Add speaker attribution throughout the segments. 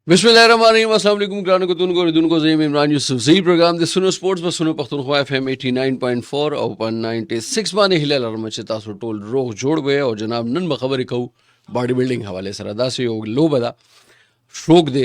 Speaker 1: बिस्मिल्लाहिर्रहमानिर्रहीम अस्सलाम वालेकुम ग्रानो को तुन को रिदुन को ज़ईम इमरान यूसुफ ज़ई प्रोग्राम दे सुनो स्पोर्ट्स बस सुनो पख्तूनख्वा एफएम 89.4 और 196 बाने हिलाल रमच तासो टोल रोह जोड़ गए और जनाब नन बखबर कहू बॉडी बिल्डिंग हवाले सर अदा से योग लो बदा शौक दे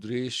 Speaker 1: 3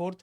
Speaker 2: 4th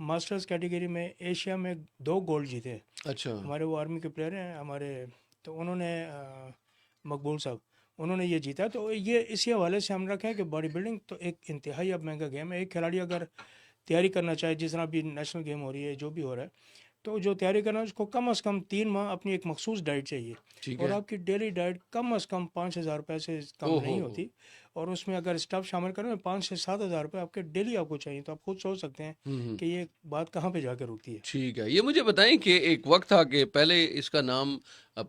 Speaker 2: मास्टर्स कैटेगरी में एशिया में 2 गोल्ड जीते हैं।
Speaker 1: अच्छा।
Speaker 2: हमारे वो आर्मी के प्लेयर हैं हमारे, तो उन्होंने मकबूल साहब, उन्होंने ये जीता। तो ये इसी हवाले से हम रखा है कि बॉडी बिल्डिंग तो एक इंतहाई अब महंगा गेम है। एक खिलाड़ी अगर तैयारी करना चाहे, जिस तरह अभी नेशनल गेम हो रही है, जो भी हो रहा है, तो जो तैयारी करना है उसको कम से कम 3 माह अपनी एक मखसूस डाइट चाहिए।
Speaker 1: ठीक
Speaker 2: और
Speaker 1: है।
Speaker 2: आपकी डेली डाइट कम से कम 5,000 रुपये से कम
Speaker 1: ओहो
Speaker 2: नहीं
Speaker 1: हो।
Speaker 2: होती। और उसमें अगर स्टफ शामिल करें तो 5 से 7 हज़ार रुपये आपके डेली आपको चाहिए। तो आप खुद सोच सकते हैं
Speaker 1: हम्म।
Speaker 2: कि ये बात कहाँ पे जाकर रुकती है।
Speaker 1: ठीक है, ये मुझे बताएं कि एक वक्त था कि पहले इसका नाम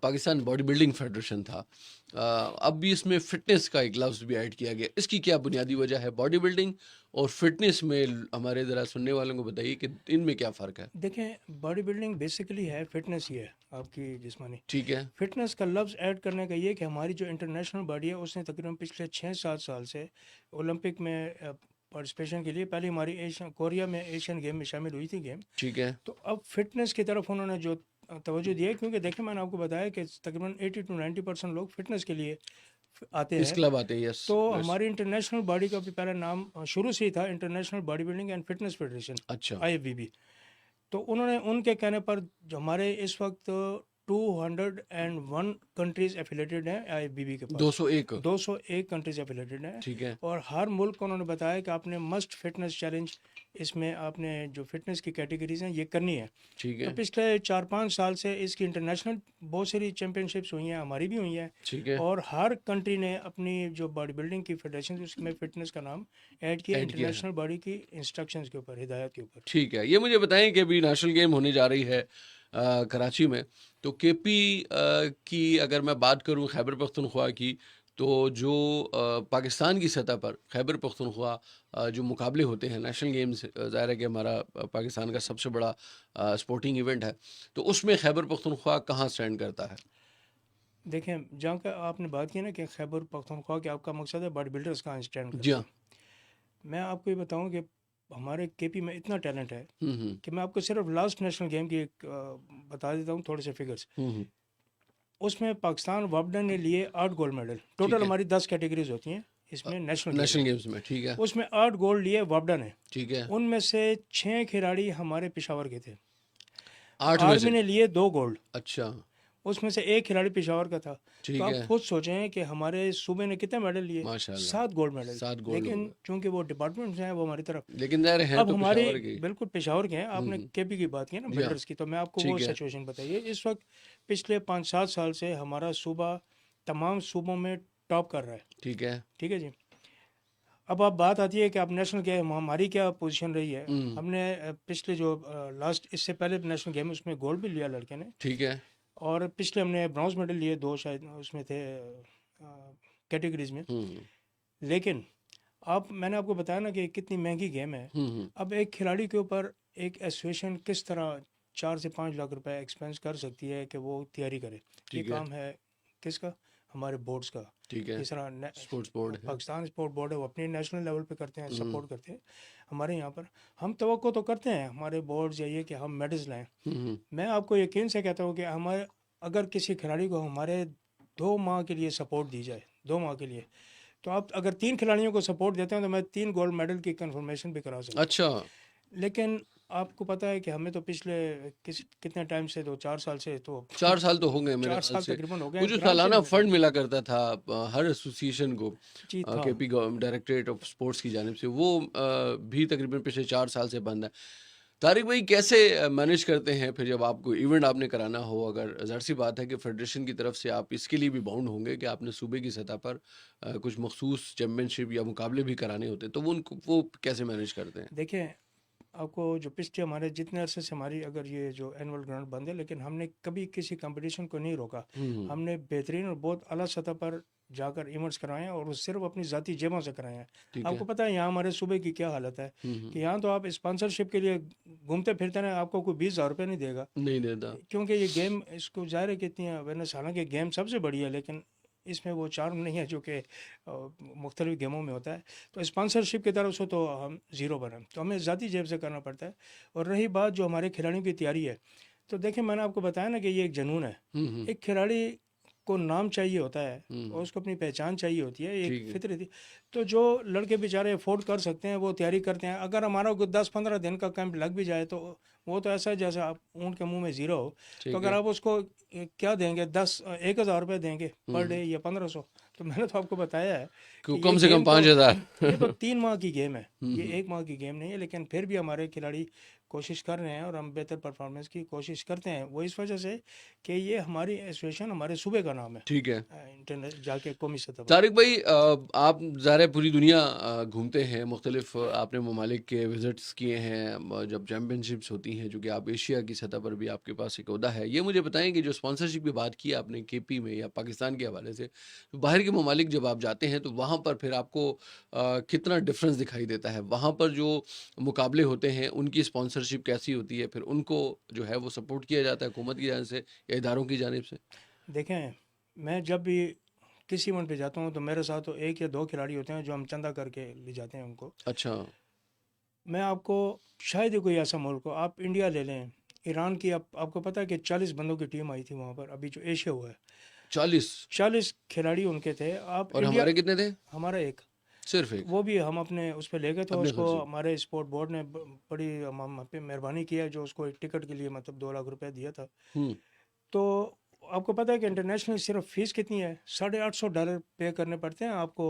Speaker 1: पाकिस्तान बॉडी बिल्डिंग फेडरेशन था। अब भी इसमें फिटनेस का एक लफ्ज़ भी ऐड किया गया। इसकी क्या बुनियादी वजह है? बॉडी बिल्डिंग और फिटनेस में हमारे ज़रा सुनने वालों को बताइए कि इनमें क्या फ़र्क है।
Speaker 2: देखें, बॉडी बिल्डिंग बेसिकली है फिटनेस ही है आपकी जिस्मानी।
Speaker 1: ठीक है।
Speaker 2: फिटनेस का लफ्ज़ ऐड करने का ये कि हमारी जो इंटरनेशनल बॉडी है उसने तकरीबन पिछले 6-7 साल से ओलंपिक में पार्टिसिपेशन के लिए, पहले हमारी एशियन कोरिया में एशियन गेम में शामिल हुई थी गेम।
Speaker 1: ठीक है।
Speaker 2: तो अब फिटनेस की तरफ उन्होंने जो तवज्जो दी है, क्योंकि देखिए मैंने आपको बताया कि तकरीबन 80 to 90% लोग फिटनेस के लिए आते
Speaker 1: इस
Speaker 2: हैं।
Speaker 1: क्लब आते हैं, यस।
Speaker 2: तो हमारी इंटरनेशनल बॉडी का भी पहला नाम शुरू से ही था international body building and fitness federation,
Speaker 1: अच्छा।
Speaker 2: IFBB। तो उन्होंने उनके कहने पर जो हमारे इस वक्त 201 कंट्रीज़ एफिलेटेड हैं IFBB के पास।
Speaker 1: 201।
Speaker 2: 201 कंट्रीज एफिलेटेड हैं।
Speaker 1: ठीक है।
Speaker 2: और हर मुल्क को उन्होंने बताया कि आपने मस्ट फिटनेस चैलेंज, इसमें आपने जो फिटनेस की कैटेगरीज हैं ये करनी है।
Speaker 1: ठीक
Speaker 2: तो
Speaker 1: है।
Speaker 2: पिछले 4-5 साल से इसकी इंटरनेशनल बहुत सारी चैम्पियनशिप्स हुई हैं, हमारी भी हुई हैं।
Speaker 1: ठीक है।
Speaker 2: और हर कंट्री ने अपनी जो बॉडी बिल्डिंग की फेडरेशन उसमें फिटनेस का नाम ऐड किया
Speaker 1: ऐड किया है।
Speaker 2: इंटरनेशनल बॉडी की इंस्ट्रक्शंस के ऊपर, हिदायत के ऊपर।
Speaker 1: ठीक है, ये मुझे बताएं कि अभी नेशनल गेम होने जा रही है कराची में। तो केपी की अगर मैं बात करूं खैबर पख्तूनख्वा की, तो जो पाकिस्तान की सतह पर खैबर पख्तूनख्वा जो मुकाबले होते हैं नेशनल गेम्स, ज़ाहिर है कि हमारा पाकिस्तान का सबसे बड़ा स्पोर्टिंग इवेंट है, तो उसमें खैबर पख्तूनख्वा कहाँ स्टैंड करता है?
Speaker 2: देखें, जहाँ का आपने बात की ना कि खैबर पख्तूनख्वा के आपका मकसद है बॉडी बिल्डर्स कहाँ स्टैंड
Speaker 1: जी
Speaker 2: करते
Speaker 1: हाँ।
Speaker 2: हैं, मैं आपको ये बताऊँ कि हमारे KP में इतना टैलेंट है
Speaker 1: हम्म।
Speaker 2: कि मैं आपको सिर्फ लास्ट नेशनल गेम की एक बता देता हूँ थोड़े से फिगर्स।
Speaker 1: हम्म।
Speaker 2: उसमें पाकिस्तान वापडा ने लिए 8 गोल्ड मेडल।
Speaker 1: ठीक
Speaker 2: टोटल
Speaker 1: है।
Speaker 2: हमारी 10 कैटेगरीज होती हैं इसमें नेशनल गेम
Speaker 1: नेशनल
Speaker 2: में।
Speaker 1: गेम्स में, ठीक है।
Speaker 2: उसमें 8 गोल्ड लिए वापडा ने।
Speaker 1: ठीक है।
Speaker 2: उनमें से 6 खिलाड़ी हमारे पेशावर के थे।
Speaker 1: 8 में
Speaker 2: आर्मी
Speaker 1: से?
Speaker 2: ने लिए 2 गोल्ड,
Speaker 1: अच्छा।
Speaker 2: उसमें से 1 खिलाड़ी पेशावर का था। तो
Speaker 1: ठीक
Speaker 2: आप
Speaker 1: है।
Speaker 2: खुद सोचें कि हमारे सूबे ने कितने मेडल लिए,
Speaker 1: माशाल्लाह।
Speaker 2: 7 गोल्ड मेडल।
Speaker 1: 7 गोल्ड हो
Speaker 2: लेकिन
Speaker 1: गए।
Speaker 2: चूंकि वो डिपार्टमेंट से हैं वो हमारी तरफ,
Speaker 1: लेकिन ज़ाहिर है
Speaker 2: अब
Speaker 1: तो
Speaker 2: हमारी
Speaker 1: पेशावर की।
Speaker 2: बिल्कुल पेशावर के हैं। आपने
Speaker 1: हम्म।
Speaker 2: KP की बात की ना
Speaker 1: जी हाँ।
Speaker 2: बिल्डर्स की, तो मैं आपको वो
Speaker 1: ठीक है।
Speaker 2: सिचुएशन बताइए। इस वक्त पिछले 5-7 साल से हमारा सूबा तमाम सूबों में टॉप कर रहा है।
Speaker 1: ठीक है।
Speaker 2: ठीक है जी। अब आप बात आती है कि अब नेशनल गेम हमारी क्या पोजीशन रही है।
Speaker 1: हम्म।
Speaker 2: हमने पिछले जो लास्ट इससे पहले नेशनल गेम उसमें गोल्ड भी लिया लड़के ने।
Speaker 1: ठीक है।
Speaker 2: और पिछले हमने ब्रॉन्ज मेडल लिए 2 शायद उसमें थे कैटेगरीज में।
Speaker 1: हम्म।
Speaker 2: लेकिन अब मैंने आपको बताया ना कि कितनी महंगी गेम है।
Speaker 1: हम्म।
Speaker 2: अब एक खिलाड़ी के ऊपर एक एसोसिएशन किस तरह 4 से 5 लाख रुपए एक्सपेंस कर सकती है कि वो तैयारी करे। ये
Speaker 1: ठीक है।
Speaker 2: काम है किसका? हमारे बोर्ड्स का।
Speaker 1: ठीक है।
Speaker 2: जिस तरह
Speaker 1: स्पोर्ट्स बोर्ड है।
Speaker 2: पाकिस्तान स्पोर्ट बोर्ड है वो अपने नेशनल लेवल पे करते हैं,
Speaker 1: हम्म।
Speaker 2: सपोर्ट करते हैं। हमारे यहाँ पर हम तवक्को तो करते हैं हमारे बोर्ड चाहिए कि हम मेडल्स लाएं।
Speaker 1: हम्म।
Speaker 2: मैं आपको यकीन से कहता हूँ कि हमारे अगर किसी खिलाड़ी को हमारे 2 माह के लिए सपोर्ट दी जाए, 2 माह के लिए, तो आप अगर 3 खिलाड़ियों को सपोर्ट देते हैं तो मैं 3 गोल्ड मेडल की कंफर्मेशन भी करा सकता हूँ।
Speaker 1: अच्छा।
Speaker 2: लेकिन आपको पता है कि हमें तो पिछले कितने टाइम से, 2-4 साल से, तो
Speaker 1: 4 साल तो हो गए मेरे
Speaker 2: 4
Speaker 1: ख्याल
Speaker 2: साल
Speaker 1: से।
Speaker 2: तकरीबन हो गए
Speaker 1: वो
Speaker 2: हैं,
Speaker 1: जो
Speaker 2: ग्रांट से
Speaker 1: सालाना
Speaker 2: नहीं मिल रहे।
Speaker 1: फंड मिला करता था हर एसोसिएशन को
Speaker 2: जी था।
Speaker 1: KP डायरेक्टरेट ऑफ स्पोर्ट्स की जानिब से, वो भी तकरीबन पिछले 4 साल से बंद है। तारिक भाई, कैसे मैनेज करते हैं फिर जब आपको इवेंट आपने कराना हो? अगर ज़ाहिर सी बात है कि फेडरेशन की तरफ से आप इसके लिए भी बाउंड होंगे कि आपने सूबे की सतह पर कुछ मखसूस चैम्पियनशिप या मुकाबले भी कराने होते हैं, तो वो कैसे मैनेज करते हैं?
Speaker 2: देखिए, आपको जो पिछले हमारे जितने अरसे से हमारी अगर ये जो एनुअल ग्रांट बंद है, लेकिन हमने कभी किसी कंपटीशन को नहीं रोका।
Speaker 1: हम्म।
Speaker 2: हमने बेहतरीन और बहुत अला सतह पर जाकर इवेंट्स कराए हैं और वो सिर्फ अपनी ज़ाती जेबों से कराए हैं।
Speaker 1: ठीक है।
Speaker 2: आपको पता है यहाँ हमारे सूबे की क्या हालत है
Speaker 1: हम्म।
Speaker 2: कि यहाँ तो आप स्पॉन्सरशिप के लिए घूमते फिरते ना, आपको कोई 20,000 रुपये नहीं देगा।
Speaker 1: नहीं देता।
Speaker 2: क्योंकि ये गेम, इसको ज़ाहिर है कि इतनी अवेयरनेस, हालांकि गेम सबसे बड़ी है लेकिन इसमें वो चार्म नहीं है जो कि मुख्तलिफ गेमों में होता है। तो स्पॉन्सरशिप की तरफ से तो हम ज़ीरो पर हैं, तो हमें ज़ाती जेब से करना पड़ता है। और रही बात जो हमारे खिलाड़ियों की तैयारी है, तो देखिए मैंने आपको बताया ना कि ये एक जुनून है।
Speaker 1: हम्म।
Speaker 2: एक खिलाड़ी को नाम चाहिए होता है
Speaker 1: हम्म,
Speaker 2: और उसको अपनी पहचान चाहिए होती है,
Speaker 1: ठीक
Speaker 2: एक
Speaker 1: है।
Speaker 2: फितरत। तो जो लड़के बेचारे अफोर्ड कर सकते हैं वो तैयारी करते हैं। अगर हमारा कोई 10-15 दिन का कैंप लग भी जाए तो वो तो ऐसा है जैसे आप ऊँट के मुंह में ज़ीरो हो। तो
Speaker 1: ठीक
Speaker 2: अगर
Speaker 1: है।
Speaker 2: आप उसको क्या देंगे, 1,000 रुपये देंगे पर
Speaker 1: हम्म,
Speaker 2: डे या 1500, तो मैंने तो आपको बताया है कि ये
Speaker 1: कम से कम
Speaker 2: गेम तो
Speaker 1: 5,000।
Speaker 2: ये तो 3 माह की गेम है, ये
Speaker 1: हम्म,
Speaker 2: 1 माह की गेम नहीं है। लेकिन फिर भी हमारे खिलाड़ी कोशिश कर रहे हैं और हम बेहतर परफॉर्मेंस की कोशिश करते हैं। वो इस वजह से कि ये हमारी एसोसिएशन हमारे सूबे का नाम है,
Speaker 1: ठीक है।
Speaker 2: इंटरनेट जाके कौमी सतह पर।
Speaker 1: तारिक भाई, आप ज़ाहिर है पूरी दुनिया घूमते हैं, मुख्तलिफ आपने ममालिक के विज़िट्स किए हैं, जब चैम्पियनशिप्स होती हैं, जो कि आप एशिया की सतह पर भी आपके पास एक ओहदा है। ये मुझे बताएं कि जो स्पॉन्सरशिप की बात की आपने केपी में या पाकिस्तान के हवाले से, तो बाहर के ममालिक जब आप जाते हैं तो वहाँ पर फिर आपको कितना डिफरेंस दिखाई देता है? वहाँ पर जो मुकाबले होते हैं उनकी स्पॉन्सरशिप कैसी होती है? फिर उनको जो है वो सपोर्ट किया जाता है हुकूमत की जानिब से या इदारों की जानिब से?
Speaker 2: देखें, मैं जब भी किसी इवेंट पे जाता हूँ तो मेरे साथ तो 1 या 2 खिलाड़ी होते हैं जो हम चंदा करके ले जाते हैं उनको।
Speaker 1: अच्छा।
Speaker 2: मैं आपको शायद ही कोई ऐसा मुल्क हो, आप इंडिया ले लें, ईरान की, आपको पता है कि 40 बंदों की टीम आई थी वहाँ पर, अभी जो एशिया हुआ है,
Speaker 1: 40?
Speaker 2: 40 खिलाड़ी उनके थे। आप
Speaker 1: और
Speaker 2: इंडिया,
Speaker 1: हमारे कितने थे?
Speaker 2: हमारा एक,
Speaker 1: सिर्फ एक?
Speaker 2: वो भी हम अपने उस पर ले गए थे।
Speaker 1: अपने
Speaker 2: उसको
Speaker 1: खर्चे?
Speaker 2: हमारे स्पोर्ट बोर्ड ने बड़ी हम पे मेहरबानी की है, जो उसको एक टिकट के लिए मतलब 2 लाख रुपए दिया था।
Speaker 1: हुँ,
Speaker 2: तो आपको पता है कि इंटरनेशनल सिर्फ फीस कितनी है, $850 पे करने पड़ते हैं आपको,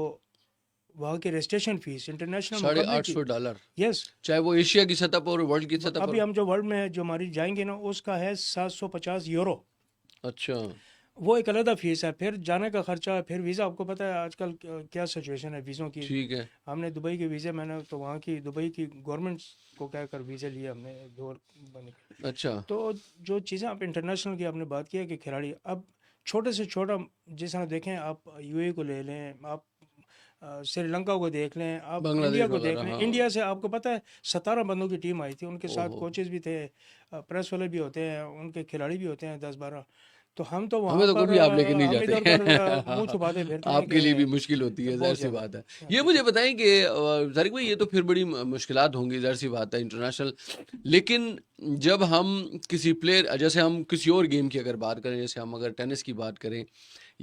Speaker 2: वहाँ की रजिस्ट्रेशन फ़ीस इंटरनेशनल मुकाबले की।
Speaker 1: $850,
Speaker 2: यस।
Speaker 1: चाहे वो एशिया की सतह पर हो, वर्ल्ड की सतह पर
Speaker 2: अभी
Speaker 1: हो?
Speaker 2: हम जो वर्ल्ड में जो हमारी जाएंगे ना, उसका है 750 यूरो।
Speaker 1: अच्छा,
Speaker 2: वो एक अलग फ़ीस है, फिर जाने का खर्चा, फिर वीज़ा। आपको पता है आजकल क्या सिचुएशन है वीज़ों की।
Speaker 1: ठीक है।
Speaker 2: हमने दुबई के वीज़े, मैंने तो वहाँ की दुबई की गवर्नमेंट को कहकर वीज़े लिए हमने, दो बन के।
Speaker 1: अच्छा,
Speaker 2: तो जो चीज़ें आप इंटरनेशनल की आपने बात की है कि खिलाड़ी अब छोटे से छोटा, जिस तरह देखें आप यूएई को ले लें, आप श्रीलंका को देख लें, आप इंडिया
Speaker 1: बांग्लादेश
Speaker 2: को देख
Speaker 1: वगैरह,
Speaker 2: लें।
Speaker 1: हाँ।
Speaker 2: इंडिया से आपको पता है 17 बंदों की टीम आई थी, उनके साथ
Speaker 1: ओहो!
Speaker 2: कोचेज़ भी थे, प्रेस वाले भी होते हैं, उनके खिलाड़ी भी होते हैं 10-12। तो हम तो वहाँ
Speaker 1: हमें तो
Speaker 2: पर
Speaker 1: कभी आप लेके नहीं
Speaker 2: हम
Speaker 1: जाते।
Speaker 2: इधर उधर मुंह
Speaker 1: हाँ,
Speaker 2: छुपाते फिरते हैं
Speaker 1: आपके लिए भी
Speaker 2: कि
Speaker 1: मुश्किल होती है,
Speaker 2: बहुत
Speaker 1: ज़ाहिर-सी
Speaker 2: ज़्यादा।
Speaker 1: बात है।
Speaker 2: हाँ,
Speaker 1: ये मुझे बताएँ कि ज़ारिक भाई, ये तो फिर बड़ी मुश्किलात होंगी, ज़ाहिर-सी बात है, इंटरनेशनल। लेकिन जब हम किसी प्लेयर, जैसे हम किसी और गेम की अगर बात करें, जैसे हम अगर टेनिस की बात करें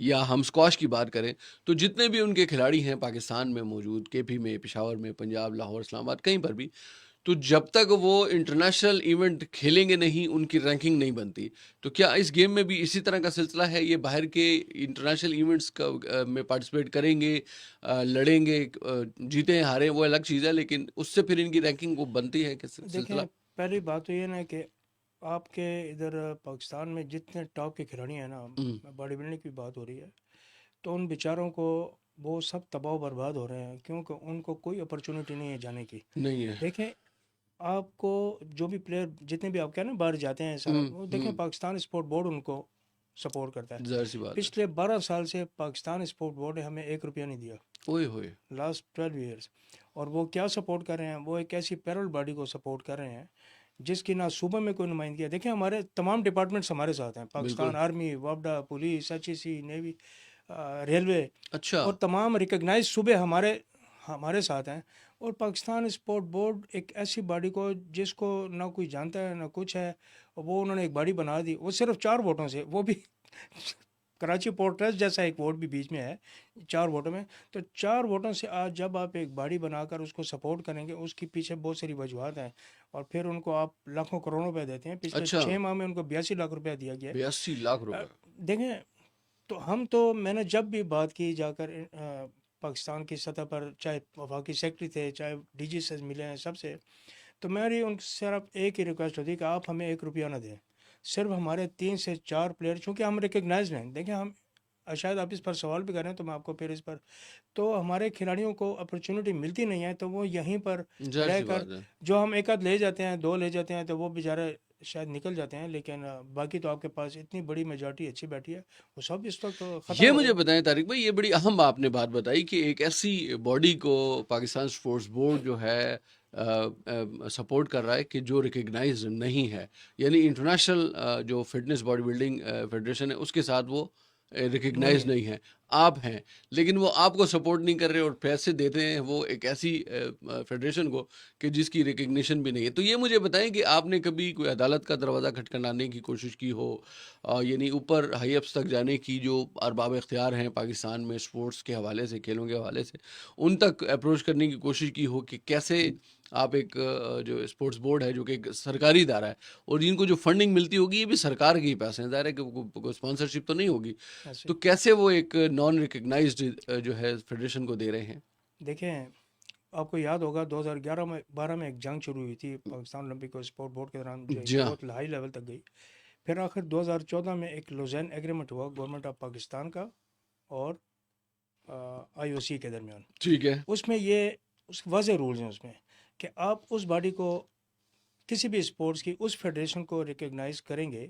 Speaker 1: या हम स्क्वॉश की बात करें, तो जितने भी उनके खिलाड़ी हैं पाकिस्तान में मौजूद, केपी में, पेशावर में, पंजाब, लाहौर, इस्लामाबाद, कहीं पर भी, तो जब तक वो इंटरनेशनल इवेंट खेलेंगे नहीं, उनकी रैंकिंग नहीं बनती। तो क्या इस गेम में भी इसी तरह का सिलसिला है? ये बाहर के इंटरनेशनल इवेंट्स में पार्टिसिपेट करेंगे, लड़ेंगे, जीतें हारें वो अलग चीज़ है, लेकिन उससे फिर इनकी रैंकिंग वो बनती है कि सिलसिला?
Speaker 2: देखें, पहली बात तो ये ना कि आपके इधर पाकिस्तान में जितने टॉप के खिलाड़ी हैं ना,
Speaker 1: हुँ,
Speaker 2: बॉडी बिल्डिंग की बात हो रही है, तो उन बेचारों को, वो सब तबाह बर्बाद हो रहे हैं क्योंकि उनको कोई अपॉर्चुनिटी नहीं है जाने की।
Speaker 1: नहीं है।
Speaker 2: देखें, आपको जो भी प्लेयर जितने भी आप कह रहे हैं बाहर जाते हैं सारा,
Speaker 1: हुँ,
Speaker 2: वो देखें
Speaker 1: हुँ,
Speaker 2: पाकिस्तान स्पोर्ट बोर्ड उनको सपोर्ट करता है।
Speaker 1: ज़ाहिर-सी बात है।
Speaker 2: पिछले 12 साल से पाकिस्तान स्पोर्ट बोर्ड ने हमें 1 रुपया नहीं दिया,
Speaker 1: ओए होए!
Speaker 2: Last 12 years. और वो क्या सपोर्ट कर रहे हैं, वो एक ऐसी पैरल बॉडी को सपोर्ट कर रहे हैं जिसकी ना सूबे में कोई नुमाइंदगी है। देखिए, हमारे तमाम डिपार्टमेंट्स हमारे साथ हैं, पाकिस्तान
Speaker 1: बिल्कुल।
Speaker 2: आर्मी, वापडा, पुलिस, HEC, नेवी, रेलवे,
Speaker 1: अच्छा,
Speaker 2: और तमाम रिकग्नाइज सूबे हमारे हमारे साथ हैं। और पाकिस्तान स्पोर्ट बोर्ड एक ऐसी बॉडी को, जिसको ना कोई जानता है ना कुछ है, और वो उन्होंने एक बॉडी बना दी, वो सिर्फ 4 वोटों से, वो भी कराची पोर्ट ट्रस्ट जैसा एक वोट भी बीच में है 4 वोटों में। तो 4 वोटों से आज जब आप एक बॉडी बनाकर उसको सपोर्ट करेंगे, उसके पीछे बहुत सारी वजूहत हैं। और फिर उनको आप लाखों करोड़ों रुपए देते हैं। पिछले
Speaker 1: अच्छा,
Speaker 2: 6 माह में उनको 82 लाख रुपया दिया गया है।
Speaker 1: 82 लाख
Speaker 2: अ,
Speaker 1: रुपए!
Speaker 2: देखें, तो मैंने जब भी बात की जाकर पाकिस्तान की सतह पर, चाहे वफाकी सेक्रेटरी थे, चाहे DG से मिले हैं सबसे, तो मेरी उनसे सिर्फ एक ही रिक्वेस्ट होती है कि आप हमें 1 रुपया ना दें। सिर्फ हमारे 3 से 4 प्लेयर, चूँकि हम रिकग्नाइज हैं, देखिए हम शायद आप इस पर सवाल भी कर रहे हैं तो मैं आपको फिर इस पर, तो हमारे खिलाड़ियों को अपॉर्चुनिटी मिलती नहीं है, तो वो यहीं पर
Speaker 1: ज़ाहिर-सी
Speaker 2: रहकर,
Speaker 1: बात है।
Speaker 2: जो हम एक आध ले जाते हैं, 2 ले जाते हैं, तो वो बेचारे शायद निकल जाते हैं। लेकिन बाकी तो आपके पास इतनी बड़ी मेजॉरिटी अच्छी बैठी है, वो सब इस वक्त ख़त्म
Speaker 1: ये
Speaker 2: हो रहे
Speaker 1: मुझे
Speaker 2: हैं।
Speaker 1: बताएं तारिक भाई, ये बड़ी अहम आपने बात बताई कि एक ऐसी बॉडी को पाकिस्तान स्पोर्ट्स बोर्ड जो है सपोर्ट कर रहा है कि जो रिकग्नाइज नहीं है, यानी इंटरनेशनल जो फिटनेस बॉडी बिल्डिंग फेडरेशन है उसके साथ वो
Speaker 2: नहीं
Speaker 1: रिकग्नाइज
Speaker 2: है।
Speaker 1: नहीं है। आप हैं, लेकिन वो आपको सपोर्ट नहीं कर रहे और पैसे देते हैं वो एक ऐसी फेडरेशन को कि जिसकी रिकग्निशन भी नहीं है। तो ये मुझे बताएं कि आपने कभी कोई अदालत का दरवाज़ा खटखटाने की कोशिश की हो, यानी ऊपर हाई अप्स तक जाने की, जो अरबाब इख्तियार हैं पाकिस्तान में स्पोर्ट्स के हवाले से, खेलों के हवाले से, उन तक अप्रोच करने की कोशिश की हो कि कैसे आप एक जो स्पोर्ट्स बोर्ड है जो कि एक सरकारी इदारा है और इनको जो फंडिंग मिलती होगी ये भी सरकार के ही पैसे हैं, ज़ाहिर है कि कोई स्पॉन्सरशिप तो नहीं होगी,
Speaker 2: ऐसे
Speaker 1: तो कैसे वो एक नॉन रिकग्नाइज्ड जो है फेडरेशन को दे रहे हैं?
Speaker 2: देखें, आपको याद होगा 2011 में 12 में एक जंग शुरू हुई थी पाकिस्तान ओलंपिक और स्पोर्ट बोर्ड के दौरान, जो एक
Speaker 1: जी हाँ।
Speaker 2: बहुत हाई लेवल तक गई। फिर आखिर 2014 में एक लुज़ैन एग्रीमेंट हुआ गवर्नमेंट ऑफ पाकिस्तान का और आईओसी के दरमियान।
Speaker 1: ठीक है।
Speaker 2: उसमें ये उस वाज़ेह रूल्स हैं उसमें कि आप उस बॉडी को, किसी भी स्पोर्ट्स की उस फेडरेशन को रिकग्नाइज करेंगे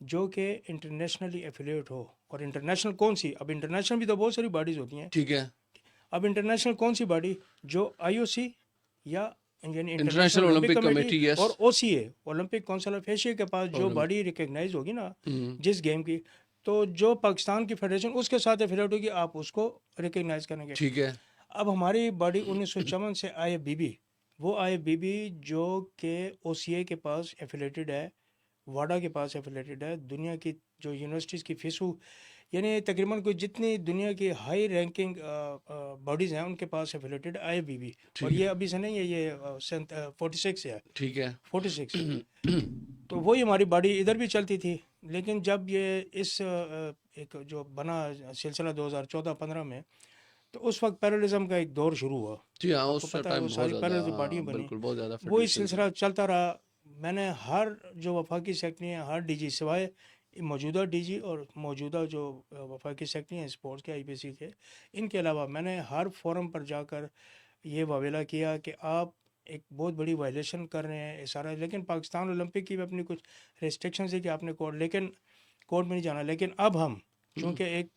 Speaker 2: जो कि इंटरनेशनली एफिलिएट हो। और इंटरनेशनल कौन सी, अब इंटरनेशनल भी तो बहुत सारी बॉडीज़ होती हैं।
Speaker 1: ठीक है।
Speaker 2: अब इंटरनेशनल कौन सी बॉडी, जो आईओसी या यानी
Speaker 1: international
Speaker 2: international Olympic
Speaker 1: Olympic
Speaker 2: committee
Speaker 1: committee, yes.
Speaker 2: और OCA Olympic council of Asia के पास जो बॉडी रिकग्नाइज होगी ना
Speaker 1: हम्म,
Speaker 2: जिस गेम की, तो जो पाकिस्तान की फेडरेशन उसके साथ एफिलिएट होगी, आप उसको रिकग्नाइज करेंगे।
Speaker 1: ठीक है।
Speaker 2: अब हमारी बॉडी 1954 से आईएफबीबी, वो आईएफबीबी जो कि ओसीए के पास एफिलेटेड है, वाडा के पास एफिलेटेड है, दुनिया की जो यूनिवर्सिटीज़ की फीसू, यानी तकरीबन कोई जितनी दुनिया की हाई रैंकिंग बॉडीज़ हैं उनके पास एफिलेटेड आईएफबीबी।
Speaker 1: ठीक
Speaker 2: और ये
Speaker 1: है।
Speaker 2: अभी से नहीं है, ये 46 से है,
Speaker 1: ठीक है।
Speaker 2: 46। तो वही हमारी बॉडी इधर भी चलती थी। लेकिन जब ये इस एक जो बना सिलसिला 2014-15 में, तो उस वक्त पैरलिज्म का एक दौर शुरू हुआ।
Speaker 1: जी हाँ,
Speaker 2: आपको
Speaker 1: उस
Speaker 2: पता है वो
Speaker 1: टाइम बहुत
Speaker 2: सारी
Speaker 1: ज़्यादा,
Speaker 2: पैरलिज्म
Speaker 1: हाँ,
Speaker 2: पार्टियाँ बनी,
Speaker 1: बिल्कुल बहुत ज़्यादा
Speaker 2: वही
Speaker 1: फेडरेशन थी।
Speaker 2: सिलसिला चलता रहा। मैंने हर जो वफाकी सेक्रेटरी हैं, हर डीजी सिवाय मौजूदा डीजी और मौजूदा जो वफाकी सेक्रेटरी हैं स्पोर्ट्स के आईपीसी के, इनके अलावा मैंने हर फोरम पर जाकर ये वावेला किया कि आप एक बहुत बड़ी वायलेशन कर रहे हैं ये सारा। लेकिन पाकिस्तान ओलंपिक की भी अपनी कुछ रिस्ट्रिक्शंस है कि आपने कोर्ट में नहीं जाना। लेकिन अब हम, चूँकि एक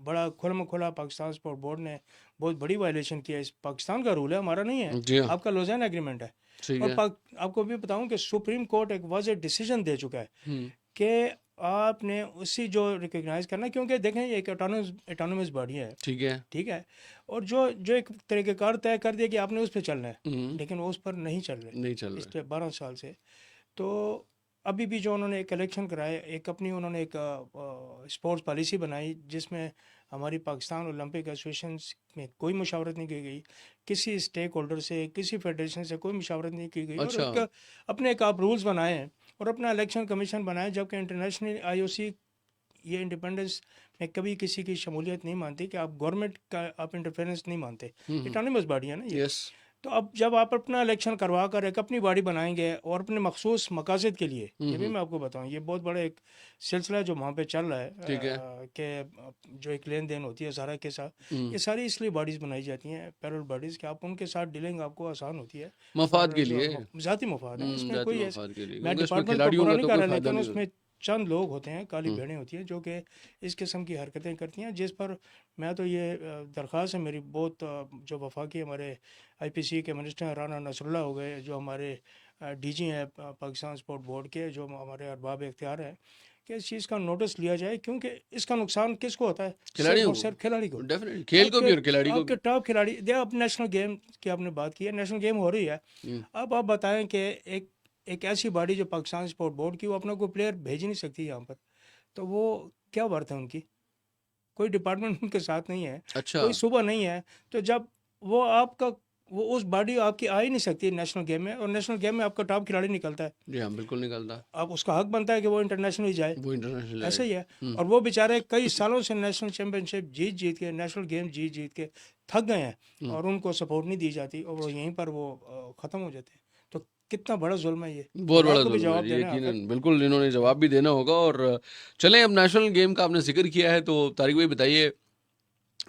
Speaker 2: बड़ा खुला खुला पाकिस्तान स्पोर्ट बोर्ड ने बहुत बड़ी वायलेशन किया, इस पाकिस्तान का रूल है, हमारा नहीं है,
Speaker 1: जी हाँ।
Speaker 2: आपका लुज़ैन एग्रीमेंट है।
Speaker 1: ठीक
Speaker 2: और
Speaker 1: है।
Speaker 2: आपको भी बताऊं कि सुप्रीम कोर्ट एक वाज़ेह डिसीजन दे चुका है
Speaker 1: हम्म,
Speaker 2: कि आपने उसी जो रिकग्नाइज करना, क्योंकि देखें ये एक एटोनमस बॉडी है,
Speaker 1: ठीक है।
Speaker 2: ठीक है। और जो जो एक तरीक़ेकार तय कर दिया कि आपने उस पर चलना है,
Speaker 1: हम्म,
Speaker 2: लेकिन वो उस पर नहीं चल रहे
Speaker 1: नहीं चल
Speaker 2: पिछले
Speaker 1: रहे।
Speaker 2: 12 साल से। तो अभी भी जो उन्होंने एक इलेक्शन कराए, एक अपनी उन्होंने एक स्पोर्ट्स पॉलिसी बनाई जिसमें हमारी पाकिस्तान ओलंपिक एसोसिएशन में कोई मुशावरत नहीं की गई, किसी स्टेक होल्डर से, किसी फेडरेशन से कोई मुशावरत नहीं की गई। और
Speaker 1: अच्छा।
Speaker 2: एक अपने एक आप रूल्स बनाए हैं और अपना इलेक्शन कमीशन बनाए, जबकि इंटरनेशनल आईओसी ये इंडिपेंडेंस में कभी किसी की शमूलियत नहीं मानती कि आप गवर्नमेंट का आप इंटरफेरेंस नहीं मानते। इटानमस बॉडी है ना ये।
Speaker 1: यस।
Speaker 2: तो अब जब आप अपना इलेक्शन करवा कर एक अपनी बॉडी बनाएंगे और अपने मखसूस मकासद के लिए, ये भी मैं आपको बताऊं, ये बहुत बड़ा एक सिलसिला है जो वहाँ पे चल रहा है
Speaker 1: ठीक है।
Speaker 2: कि जो एक लेन देन होती है सारा के साथ,
Speaker 1: हम्म,
Speaker 2: ये सारी इसलिए बॉडीज़ बनाई जाती हैं पैरोल बॉडीज़, कि आप उनके साथ डीलिंग आपको आसान होती है।
Speaker 1: मफाद
Speaker 2: और
Speaker 1: के
Speaker 2: जो
Speaker 1: लिए।
Speaker 2: ज़ाती मफाद है इसमें
Speaker 1: जाती
Speaker 2: कोई
Speaker 1: मफाद के लिए,
Speaker 2: मैं
Speaker 1: क्योंकि इसमें
Speaker 2: डिपार्टमेंट को
Speaker 1: खिलाड़ियों
Speaker 2: बुरा
Speaker 1: का
Speaker 2: नहीं
Speaker 1: तो
Speaker 2: कर
Speaker 1: कोई
Speaker 2: रहा,
Speaker 1: फायदा
Speaker 2: लेकिन
Speaker 1: नहीं
Speaker 2: उसमें चंद लोग होते हैं, काली
Speaker 1: होता।
Speaker 2: भेड़ें होती हैं जो कि इस किस्म की हरकतें करती हैं, जिस पर मैं तो ये दरख्वास्त है मेरी बहुत, जो वफाकी हमारे आईपीसी के मिनिस्टर हैं राना नसरुल्लाह हो गए, जो हमारे डीजी हैं पाकिस्तान स्पोर्ट बोर्ड के, जो हमारे अरबाब इख्तियार हैं, कि इस चीज़ का नोटिस लिया जाए, क्योंकि इसका नुकसान किसको होता है? सिर्फ
Speaker 1: खिलाड़ियों
Speaker 2: और
Speaker 1: को
Speaker 2: सिर्फ खिलाड़ी को।
Speaker 1: डेफिनेटली, खेल को भी और खिलाड़ी को
Speaker 2: आपके
Speaker 1: भी।
Speaker 2: टॉप खिलाड़ी दे, अब नेशनल गेम की आपने बात की है, नेशनल गेम हो रही है।
Speaker 1: हम्म,
Speaker 2: अब आप बताएं कि एक ऐसी बॉडी जो पाकिस्तान स्पोर्ट बोर्ड की, वो अपना कोई प्लेयर भेज ही नहीं सकती यहाँ पर, तो वो क्या बात है उनकी? कोई डिपार्टमेंट उनके साथ नहीं है,
Speaker 1: अच्छा।
Speaker 2: कोई सूबा नहीं है। तो जब वो आपका, वो उस बॉडी आपकी आ ही नहीं सकती नेशनल गेम में, और नेशनल गेम में आपका टॉप खिलाड़ी निकलता है,
Speaker 1: जी हाँ, बिल्कुल निकलता।
Speaker 2: आप उसका हक बनता है कि वो इंटरनेशनल ही जाए।
Speaker 1: वो इंटरनेशनल
Speaker 2: ऐसा ही है।
Speaker 1: हम्म,
Speaker 2: और वो बेचारे कई सालों से नेशनल चैम्पियनशिप जीत जीत के, नेशनल गेम जीत जीत के थक गए हैं, और उनको सपोर्ट नहीं दी जाती, और वो यहीं पर वो ख़त्म हो जाते हैं। तो कितना बड़ा जुल्म है ये,
Speaker 1: बहुत
Speaker 2: और
Speaker 1: बड़ा
Speaker 2: आपको भी
Speaker 1: जुल्म
Speaker 2: जवाब
Speaker 1: है
Speaker 2: देना है आखिर।
Speaker 1: यकीनन, बिल्कुल इन्होंने जवाब भी देना होगा। और चलें, अब नेशनल गेम का आपने जिक्र किया है तो तारिक भाई बताइए,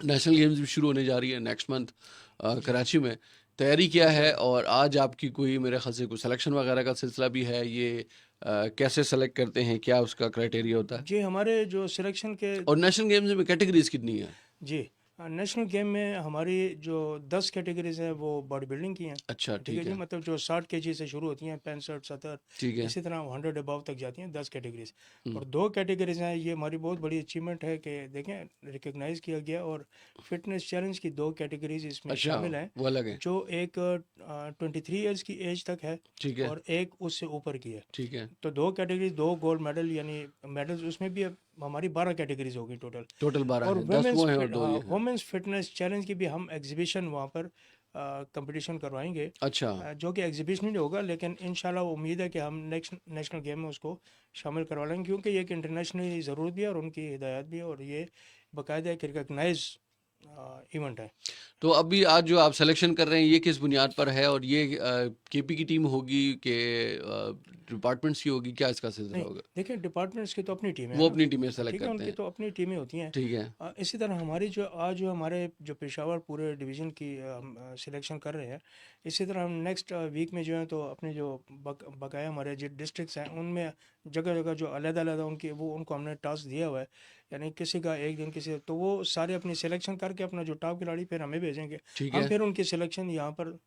Speaker 1: नेशनल गेम्स भी शुरू होने जा रही है नेक्स्ट मंथ कराची में, तैयारी क्या है? और आज आपकी कोई, मेरे ख्याल से कोई सिलेक्शन वगैरह का सिलसिला भी है, ये कैसे सेलेक्ट करते हैं, क्या उसका क्राइटेरिया होता है?
Speaker 2: जी, हमारे जो सिलेक्शन के,
Speaker 1: और नेशनल गेम्स में कैटेगरीज कितनी है?
Speaker 2: जी नेशनल गेम में हमारी जो 10 कैटेगरीज हैं वो बॉडी बिल्डिंग की हैं।
Speaker 1: अच्छा,
Speaker 2: ठीक है
Speaker 1: ठीक
Speaker 2: जी,
Speaker 1: है,
Speaker 2: मतलब जो 60 kg से शुरू होती हैं, 65 70,
Speaker 1: ठीक है।
Speaker 2: इसी तरह 100 अबव तक जाती हैं 10 कैटेगरीज।
Speaker 1: हुँ,
Speaker 2: और 2 कैटेगरीज हैं, ये हमारी बहुत बड़ी अचीवमेंट है कि देखें रिकग्नाइज़ किया गया। और फिटनेस चैलेंज की 2 कैटेगरीज इसमें
Speaker 1: अच्छा,
Speaker 2: शामिल हैं,
Speaker 1: वो अलग है।
Speaker 2: जो एक 23 ईयर्स की एज तक है
Speaker 1: ठीक है,
Speaker 2: और एक उससे ऊपर की है।
Speaker 1: ठीक है।
Speaker 2: तो 2 कैटेगरी, 2 गोल्ड मेडल, यानी मेडल्स उसमें भी अब हमारी 12 कैटेगरीज होगी टोटल।
Speaker 1: टोटल 12
Speaker 2: और
Speaker 1: हैं, 10 वो हैं और 2
Speaker 2: हाँ,
Speaker 1: ये हैं।
Speaker 2: वुमेंस फिटनेस चैलेंज की भी हम एग्जीबिशन वहाँ पर कंपटीशन करवाएंगे,
Speaker 1: अच्छा,
Speaker 2: जो कि एग्जीबिशन ही होगा, लेकिन इंशाल्लाह उम्मीद है कि हम नेक्स्ट नेशनल गेम में उसको शामिल करवा लेंगे, क्योंकि ये एक इंटरनेशनली ज़रूरत भी है और उनकी हिदायत भी है, और ये बाकायदा एक रिकगनाइज इवेंट है।
Speaker 1: तो अभी आज जो आप सिलेक्शन कर रहे हैं, ये किस बुनियाद पर है और ये केपी की टीम होगी कि डिपार्टमेंट्स की होगी? क्या इसका सिलसिला
Speaker 2: नहीं,
Speaker 1: होगा?
Speaker 2: देखिए डिपार्टमेंट्स की तो अपनी टीमें हैं
Speaker 1: वो
Speaker 2: ना,
Speaker 1: अपनी टीमें सेलेक्ट
Speaker 2: ठीक है,
Speaker 1: करते
Speaker 2: उनकी
Speaker 1: हैं।
Speaker 2: तो अपनी टीमें होती हैं।
Speaker 1: ठीक है।
Speaker 2: इसी तरह हमारी जो आज जो हमारे जो पेशावर पूरे डिवीज़न की सिलेक्शन कर रहे हैं, इसी तरह हम नेक्स्ट वीक में जो है तो अपने जो बकाया हमारे जो डिस्ट्रिक्ट्स हैं उनमें जगह जगह जो अलग-अलग उनकी वो उनको हमने टास्क दिया हुआ है, यानी किसी का एक दिन किसी, तो वो सारे अपनी सिलेक्शन करके अपना जो टॉप खिलाड़ी फिर हमें भेजेंगे,
Speaker 1: ठीक
Speaker 2: हम
Speaker 1: है।
Speaker 2: फिर उनकी सिलेक्शन यहाँ पर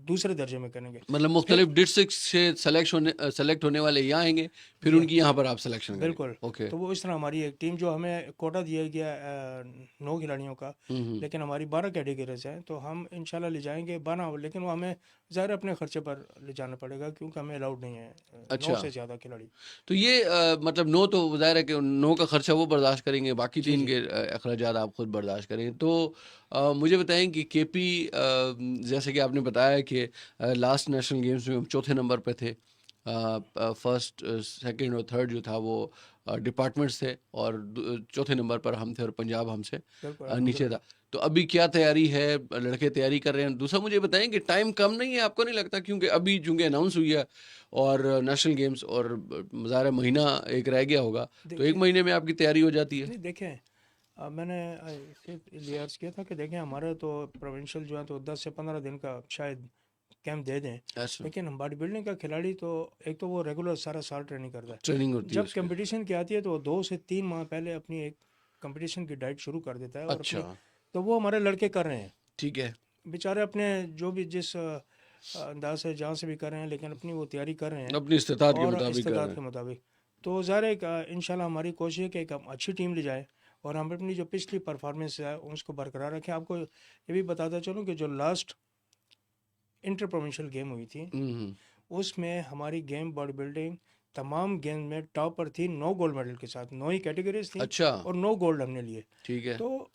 Speaker 2: दूसरे दर्जे में करेंगे।
Speaker 1: मतलब
Speaker 2: फिर
Speaker 1: मुख्तलिफ डिस्ट्रिक्ट से सेलेक्ट होने वाले यहाँ आएंगे, फिर
Speaker 2: जी
Speaker 1: उनकी यहाँ पर आप सिलेक्शन करेंगे।
Speaker 2: बिल्कुल।
Speaker 1: ओके।
Speaker 2: तो वो इस तरह हमारी एक टीम, जो हमें कोटा दिया गया 9 खिलाड़ियों का,
Speaker 1: हम्म।
Speaker 2: लेकिन हमारी 12 कैटेगरीज हैं, तो हम इंशाल्लाह ले जाएंगे 12, लेकिन वो हमें ज़ाहिर अपने खर्चे पर ले जाना पड़ेगा, क्योंकि हमें अलाउड नहीं है 9
Speaker 1: अच्छा,
Speaker 2: से ज़्यादा खिलाड़ी।
Speaker 1: तो ये मतलब 9 तो ज़ाहिर है कि 9 का खर्चा वो बर्दाश्त करेंगे, बाकी
Speaker 2: जी
Speaker 1: 3
Speaker 2: जी।
Speaker 1: के अखराजात आप खुद बर्दाश्त करेंगे। तो मुझे बताएं कि केपी, जैसे कि आपने बताया कि लास्ट नेशनल गेम्स में हम चौथे नंबर पे थे। फर्स्ट, सेकंड और थर्ड जो था वो डिपार्टमेंट्स थे, और चौथे नंबर पर हम थे, और पंजाब हमसे
Speaker 2: बिल्कुल
Speaker 1: नीचे था।
Speaker 2: अल्हम्दुलिल्लाह।
Speaker 1: तो अभी क्या तैयारी है? लड़के तैयारी कर रहे हैं। दूसरा मुझे बताएं कि टाइम कम नहीं है, आपको नहीं लगता? क्योंकि अभी चूंकि अनाउंस हुई है और नेशनल गेम्स, और ज़ाहिर है महीना एक रह गया होगा, तो एक
Speaker 2: देखिए,
Speaker 1: महीने में आपकी तैयारी हो जाती है।
Speaker 2: नहीं देखें, मैंने सिर्फ ये अर्ज़ किया था कि देखें हमारे तो प्रोविंशियल जो है तो 10 से 15 दिन का शायद कैंप दे दें,
Speaker 1: ऐसा
Speaker 2: लेकिन हम बॉडी बिल्डिंग का खिलाड़ी तो एक तो वो रेगुलर सारा साल ट्रेनिंग करता है।
Speaker 1: ट्रेनिंग होती है
Speaker 2: जब
Speaker 1: उसकी।
Speaker 2: कंपटीशन की आती है तो वो 2 से 3 माह पहले अपनी एक कंपटीशन की डाइट शुरू कर देता है, और
Speaker 1: अच्छा,
Speaker 2: अपनी, तो वो हमारे लड़के कर रहे हैं
Speaker 1: ठीक है।
Speaker 2: बेचारे, अपने जो भी जिस अंदाज से जहाँ से भी कर रहे हैं, लेकिन अपनी वो तैयारी कर रहे हैं
Speaker 1: अपनी इस्तेताद के
Speaker 2: और
Speaker 1: मुताबिक कर
Speaker 2: इस्तेदाद
Speaker 1: रहे
Speaker 2: के
Speaker 1: हैं।
Speaker 2: मुताबिक। तो ज़ाहिर है इंशाल्लाह हमारी कोशिश है कि एक हम अच्छी टीम ले जाए और हम अपनी जो पिछली परफॉर्मेंस है उसको बरकरार रखें। आपको ये भी बताता चलूँ कि जो लास्ट इंटर प्रोविंशियल गेम हुई थी,
Speaker 1: हम्म।
Speaker 2: उसमें हमारी गेम बॉडी बिल्डिंग तमाम गेम में टॉप पर थी, 9 गोल्ड मेडल के साथ। 9 ही कैटेगरीज थी
Speaker 1: अच्छा,
Speaker 2: और 9 गोल्ड हमने लिए।
Speaker 1: ठीक है।
Speaker 2: तो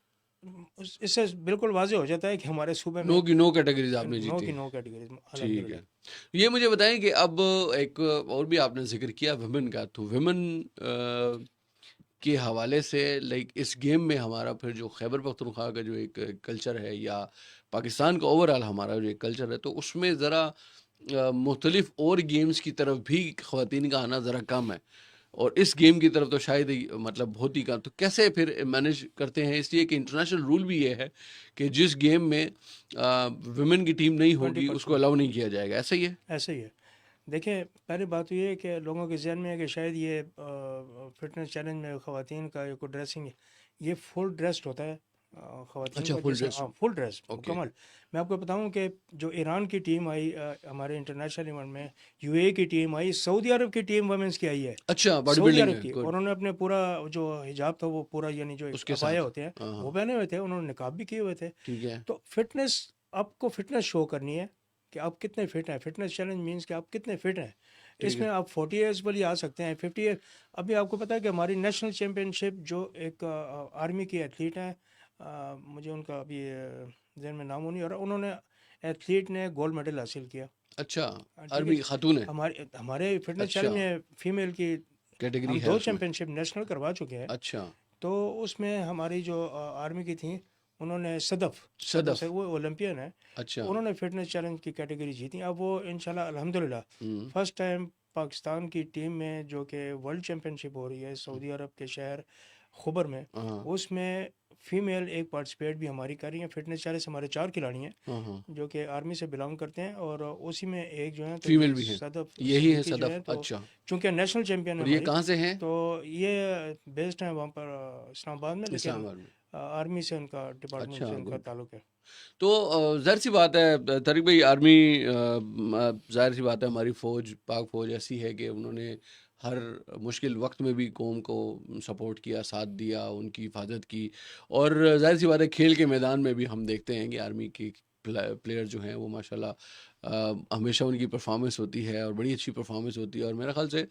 Speaker 2: इससे बिल्कुल वाजह हो जाता है कि हमारे सूबे में
Speaker 1: 9 की 9 कैटेगरीज आपने
Speaker 2: 9
Speaker 1: जीती।
Speaker 2: की 9 कैटेगरीज
Speaker 1: ठीक है।
Speaker 2: अल्हम्दुलिल्लाह।
Speaker 1: ये मुझे बताएं कि अब एक और भी आपने जिक्र किया विमेन का, तो विमेन के हवाले से, लाइक इस गेम में हमारा फिर जो खैबर पख्तूनख्वा का जो एक कल्चर है, या पाकिस्तान का ओवरऑल हमारा जो एक कल्चर है, तो उसमें ज़रा मुख्तलिफ और गेम्स की तरफ भी ख़वातीन का आना ज़रा कम है, और इस गेम की तरफ तो शायद ही, मतलब बहुत ही कम। तो कैसे फिर मैनेज करते हैं? इसलिए कि इंटरनेशनल रूल भी ये है कि जिस गेम में विमेन की टीम नहीं
Speaker 2: ट्वेंटी
Speaker 1: होगी उसको
Speaker 2: परसेंट
Speaker 1: अलाउ नहीं किया जाएगा, ऐसा ही है?
Speaker 2: ऐसे ही है। देखिए, पहली बात तो ये है कि लोगों के जहन में है कि शायद ये फिटनेस चैलेंज में ख़वातीन का ये कोई ड्रेसिंग, ये फुल ड्रेस्ड होता है ख़वातीन
Speaker 1: अच्छा,
Speaker 2: का,
Speaker 1: फुल
Speaker 2: जैसे
Speaker 1: ड्रेस।
Speaker 2: हाँ फुल ड्रेस
Speaker 1: ओके।
Speaker 2: मुकम्मल। मैं आपको बताऊं कि जो ईरान की टीम आई हमारे इंटरनेशनल इवेंट में, यूएई की टीम आई, सऊदी अरब की टीम वमेंस की आई है,
Speaker 1: अच्छा, बॉडी
Speaker 2: सऊदी
Speaker 1: बिल्डिंग
Speaker 2: अरब
Speaker 1: है,
Speaker 2: की, और
Speaker 1: गुड।
Speaker 2: उन्होंने अपने पूरा जो हिजाब था वो पूरा, यानी जो एक
Speaker 1: उसके
Speaker 2: अबाया
Speaker 1: साथ,
Speaker 2: होते हैं
Speaker 1: हाँ
Speaker 2: वो
Speaker 1: हाँ,
Speaker 2: पहने हुए थे, उन्होंने निकाब भी किए हुए थे।
Speaker 1: ठीक है।
Speaker 2: तो फिटनेस, आपको फिटनेस शो करनी है कि आप कितने फिट हैं। फिटनेस चैलेंज मींस कि आप कितने फिट हैं।
Speaker 1: ठीक
Speaker 2: इसमें
Speaker 1: है।
Speaker 2: आप 40 ईयर्स पर ही आ सकते हैं, 50 ईयर। अभी आपको पता है कि हमारी नेशनल चैम्पियनशिप जो एक आर्मी की एथलीट हैं, मुझे उनका अभी जहन में नाम नहीं हो रहा, उन्होंने एथलीट ने गोल्ड मेडल हासिल किया।
Speaker 1: अच्छा,
Speaker 2: ठीक है
Speaker 1: आर्मी
Speaker 2: जी।
Speaker 1: खातून है।
Speaker 2: हमारे हमारे फिटनेस
Speaker 1: अच्छा,
Speaker 2: चैलेंज में फीमेल की
Speaker 1: कैटेगरी
Speaker 2: हम
Speaker 1: है
Speaker 2: 2
Speaker 1: उसमें।
Speaker 2: चैम्पियनशिप नेशनल करवा चुके हैं।
Speaker 1: अच्छा,
Speaker 2: तो उसमें हमारी जो आर्मी की थी, उन्होंने सदफ़ सदफ़ से,
Speaker 1: सदफ।
Speaker 2: वो ओलंपियन है, तो
Speaker 1: अच्छा।
Speaker 2: उन्होंने फिटनेस चैलेंज की कैटेगरी जीती। अब वो इंशाल्लाह अल्हम्दुलिल्लाह
Speaker 1: हम्म।
Speaker 2: फर्स्ट टाइम पाकिस्तान की टीम में, जो कि वर्ल्ड चैम्पियनशिप हो रही है सऊदी अरब के शहर खुबर में,
Speaker 1: हाँ
Speaker 2: उसमें फ़ीमेल एक पार्टिसिपेट भी हमारी कर रही हैं। फिटनेस चैलेंज हमारे 4 खिलाड़ी हैं
Speaker 1: हाँ हाँ,
Speaker 2: जो कि आर्मी से बिलोंग करते हैं, और उसी में एक जो है तो
Speaker 1: फीमेल
Speaker 2: ये
Speaker 1: भी है,
Speaker 2: सदफ़
Speaker 1: यही है
Speaker 2: सिद्दीकी जो है,
Speaker 1: सदफ।
Speaker 2: तो
Speaker 1: अच्छा,
Speaker 2: चूँकि नेशनल चैम्पियन है
Speaker 1: और ये
Speaker 2: हमारी,
Speaker 1: कहाँ से हैं?
Speaker 2: तो ये बेस्ड है वहाँ पर इस्लामाबाद में, लेकिन
Speaker 1: इस्लामाबाद में।
Speaker 2: आर्मी से उनका डिपार्टमेंट
Speaker 1: अच्छा,
Speaker 2: से उनका
Speaker 1: गुड।
Speaker 2: ताल्लुक है।
Speaker 1: तो ज़ाहिर सी बात है तारिक भाई, आर्मी ज़ाहिर सी बात है, हमारी फ़ौज, पाक फ़ौज ऐसी है कि उन्होंने हर मुश्किल वक्त में भी कौम को सपोर्ट किया, साथ दिया, उनकी हिफाजत की। और ज़ाहिर सी बात है, खेल के मैदान में भी हम देखते हैं कि आर्मी की प्लेयर जो हैं वो माशाल्लाह हमेशा उनकी परफॉर्मेंस होती है और बड़ी अच्छी परफॉर्मेंस होती है। और मेरे ख्याल से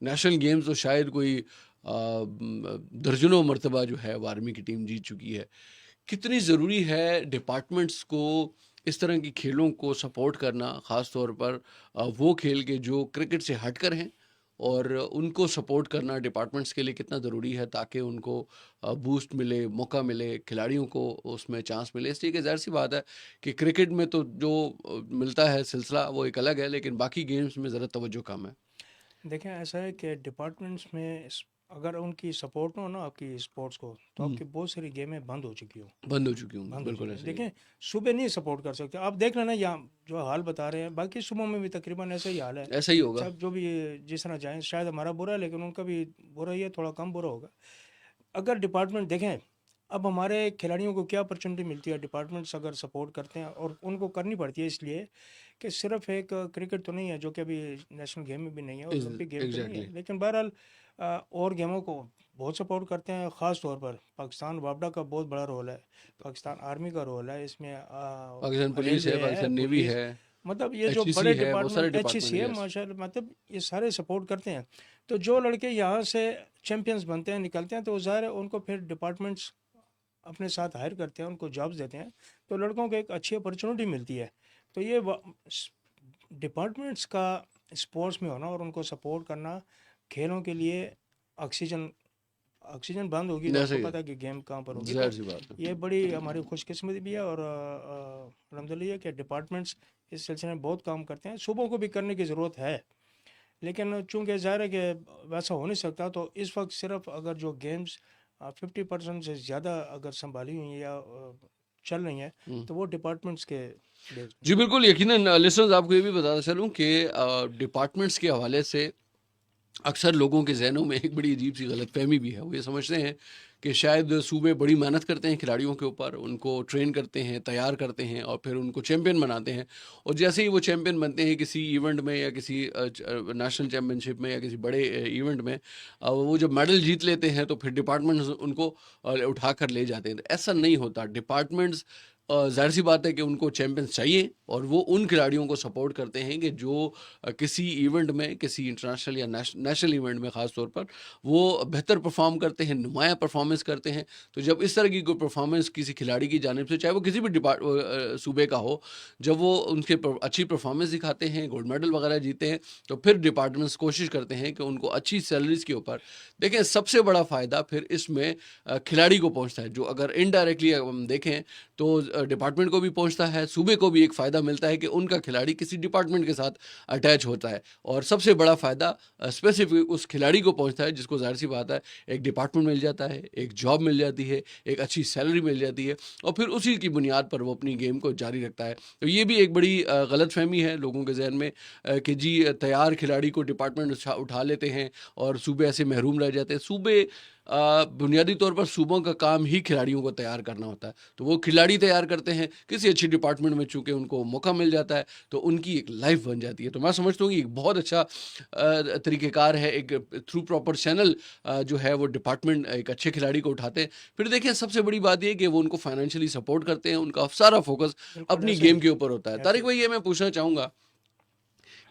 Speaker 1: नेशनल गेम्स तो शायद कोई दर्जनों मरतबा जो है वो आर्मी की टीम जीत चुकी है। कितनी ज़रूरी है डिपार्टमेंट्स को इस तरह की खेलों को सपोर्ट करना, ख़ास तौर पर वो खेल के जो क्रिकेट से हटकर हैं, और उनको सपोर्ट करना डिपार्टमेंट्स के लिए कितना ज़रूरी है, ताकि उनको बूस्ट मिले, मौका मिले, खिलाड़ियों को उसमें चांस मिले। इसलिए कि ज़ाहिर सी बात है कि क्रिकेट में तो जो मिलता है सिलसिला वो एक अलग है, लेकिन बाकी गेम्स में ज़रा तवज्जो कम है।
Speaker 2: देखें, ऐसा है कि डिपार्टमेंट्स में अगर उनकी सपोर्ट ना हो ना आपकी स्पोर्ट्स को, तो
Speaker 1: हम्म,
Speaker 2: आपकी बहुत सारी गेमें बंद हो चुकी हो,
Speaker 1: बंद हो चुकी हूँ,
Speaker 2: बंद हो
Speaker 1: बिल्कुल
Speaker 2: चुकी हैं।
Speaker 1: ऐसा ही है।
Speaker 2: देखें, सुबह नहीं सपोर्ट कर सकते आप, देख लेना यहाँ जो हाल बता रहे हैं, बाकी सुबह में भी तकरीबन ऐसा ही हाल है।
Speaker 1: ऐसा ही होगा।
Speaker 2: सब जो भी जिस तरह चाहें, शायद हमारा बुरा है लेकिन उनका भी बुरा ही है, थोड़ा कम बुरा होगा। अगर डिपार्टमेंट देखें, अब हमारे खिलाड़ियों को क्या अपॉर्चुनिटी मिलती है, डिपार्टमेंट्स अगर सपोर्ट करते हैं, और उनको करनी पड़ती है इसलिए कि सिर्फ एक क्रिकेट तो नहीं है जो कि अभी नेशनल गेम में भी नहीं है, और ओलंपिक गेम तो नहीं
Speaker 1: एग्जैक्टली।
Speaker 2: है, लेकिन बहरहाल और गेमों को बहुत सपोर्ट करते हैं। ख़ास तौर पर पाकिस्तान वापडा का बहुत बड़ा रोल है, पाकिस्तान आर्मी का रोल है इसमें,
Speaker 1: पाकिस्तान पुलिस है,
Speaker 2: रेलवे है,
Speaker 1: पाकिस्तान नेवी
Speaker 2: पुलिस,
Speaker 1: है,
Speaker 2: मतलब ये जो
Speaker 1: HEC
Speaker 2: बड़े
Speaker 1: है, बहुत सारे
Speaker 2: डिपार्टमेंट, एच
Speaker 1: डिपार्टमेंट
Speaker 2: सी
Speaker 1: है,
Speaker 2: है
Speaker 1: यस।
Speaker 2: माशा, मतलब ये सारे सपोर्ट करते हैं। तो जो लड़के यहाँ से चैंपियंस बनते हैं, निकलते हैं, तो ज़ाहिर है उनको फिर डिपार्टमेंट्स अपने साथ हायर करते हैं, उनको जॉब्स देते हैं, तो लड़कों को एक अच्छी अपॉर्चुनिटी मिलती है। तो ये डिपार्टमेंट्स का स्पोर्ट्स में होना और उनको सपोर्ट करना खेलों के लिए, ऑक्सीजन ऑक्सीजन बंद होगी तो
Speaker 1: ऐसे
Speaker 2: आपको
Speaker 1: ही है,
Speaker 2: पता है कि गेम कहाँ पर होगी।
Speaker 1: ज़ाहिर
Speaker 2: तो
Speaker 1: सी बात है।
Speaker 2: ये बड़ी हमारी खुशकिस्मती भी है, और अलहमदिल्ला कि डिपार्टमेंट्स इस सिलसिले में बहुत काम करते हैं। सूबों को भी करने की ज़रूरत है, लेकिन चूंकि ज़ाहिर है कि वैसा हो नहीं सकता, तो इस वक्त सिर्फ अगर जो गेम्स 50% से ज़्यादा अगर संभाली हुई हैं या चल रही हैं,
Speaker 1: हम्म।
Speaker 2: तो वो डिपार्टमेंट्स के बेस में।
Speaker 1: जी बिल्कुल, यकीनन लिसनर्स, आपको ये भी बताता चलूँ कि डिपार्टमेंट्स के हवाले से अक्सर लोगों के जहनों में एक बड़ी अजीब सी गलतफहमी भी है। वो ये समझते हैं कि शायद सूबे बड़ी मेहनत करते हैं खिलाड़ियों के ऊपर, उनको ट्रेन करते हैं, तैयार करते हैं और फिर उनको चैंपियन बनाते हैं। और जैसे ही वो चैंपियन बनते हैं किसी इवेंट में या किसी नेशनल चैम्पियनशिप में या किसी बड़े इवेंट में, वो जब मेडल जीत लेते हैं तो फिर डिपार्टमेंट्स उनको उठा कर ले जाते हैं। तो ऐसा नहीं होता। डिपार्टमेंट्स ज़ाहिर सी बात है कि उनको चैंपियंस चाहिए, और वो उन खिलाड़ियों को सपोर्ट करते हैं कि जो किसी इवेंट में, किसी इंटरनेशनल या नेशनल इवेंट में ख़ास तौर पर वो बेहतर परफॉर्म करते हैं, नुमाया परफॉर्मेंस करते हैं। तो जब इस तरह की कोई परफॉर्मेंस किसी खिलाड़ी की जानिब से, चाहे वो किसी भी सूबे का हो, जब वो उनके अच्छी परफॉर्मेंस दिखाते हैं, गोल्ड मेडल वगैरह जीते हैं, तो फिर डिपार्टमेंट्स कोशिश करते हैं कि उनको अच्छी सैलरीज के ऊपर देखें। सबसे बड़ा फ़ायदा फिर इसमें खिलाड़ी को पहुंचता है, जो अगर इनडायरेक्टली हम देखें तो डिपार्टमेंट को भी पहुंचता है, सूबे को भी एक फ़ायदा मिलता है कि उनका खिलाड़ी किसी डिपार्टमेंट के साथ अटैच होता है। और सबसे बड़ा फ़ायदा स्पेसिफिक उस खिलाड़ी को पहुंचता है जिसको ज़ाहिर सी बात है एक डिपार्टमेंट मिल जाता है, एक जॉब मिल जाती है, एक अच्छी सैलरी मिल जाती है, और फिर उसी की बुनियाद पर वो अपनी गेम को जारी रखता है। तो ये भी एक बड़ी गलतफहमी है लोगों के जहन में, कि जी तैयार खिलाड़ी को डिपार्टमेंट उठा लेते हैं और सूबे ऐसे महरूम रह जाते हैं। सूबे बुनियादी तौर पर सूबों का काम ही खिलाड़ियों को तैयार करना होता है। तो वो खिलाड़ी तैयार करते हैं किसी अच्छी डिपार्टमेंट में, चूँकि उनको मौका मिल जाता है तो उनकी एक लाइफ बन जाती है। तो मैं समझता हूँ कि एक बहुत अच्छा तरीक़ेकार है, एक थ्रू प्रॉपर चैनल जो है वो डिपार्टमेंट एक अच्छे खिलाड़ी को उठाते हैं। फिर देखिए, सबसे बड़ी बात ये है कि वो उनको फाइनेंशियली सपोर्ट करते हैं, उनका सारा फोकस
Speaker 2: बिल्कुल
Speaker 1: अपनी
Speaker 2: ऐसा ही
Speaker 1: गेम
Speaker 2: है,
Speaker 1: के ऊपर होता है।
Speaker 2: ऐसे
Speaker 1: तारिक
Speaker 2: ही।
Speaker 1: भाई, ये मैं पूछना चाहूँगा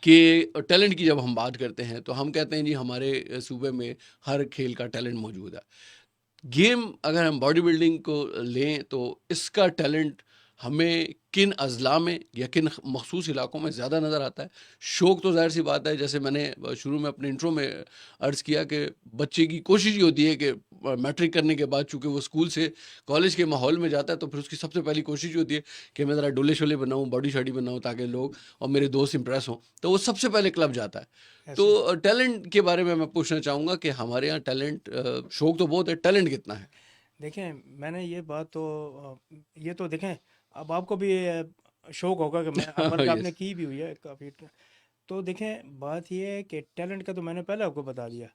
Speaker 1: कि टैलेंट की जब हम बात करते हैं तो हम कहते हैं जी हमारे सूबे में हर खेल का टैलेंट मौजूद है। गेम अगर हम बॉडी बिल्डिंग को लें तो इसका टैलेंट हमें किन अजला में या किन मखसूस इलाकों में ज़्यादा नज़र आता है? शौक़ तो ज़ाहिर सी बात है, जैसे मैंने शुरू में अपने इंट्रो में अर्ज़ किया कि बच्चे की कोशिश ये होती है कि मैट्रिक करने के बाद चूँकि वो स्कूल से कॉलेज के माहौल में जाता है, तो फिर उसकी सबसे पहली कोशिश ये होती है कि मैं ज़रा डोले शोले बनाऊँ, बॉडी शॉडी बनाऊँ, ताकि लोग और मेरे दोस्त इम्प्रेस हों। तो वो सबसे पहले क्लब जाता है।
Speaker 2: ऐसे ही।
Speaker 1: तो टैलेंट के बारे में मैं पूछना चाहूँगा कि हमारे यहाँ टैलेंट, शौक़ तो बहुत है, टैलेंट कितना है?
Speaker 2: देखें, मैंने ये बात तो ये तो देखें, अब आपको भी शौक होगा कि मैं, अब बल्कि आपने
Speaker 1: यस।
Speaker 2: की भी हुई है काफ़ी। तो देखें, बात ये है कि टैलेंट का तो मैंने पहले आपको बता दिया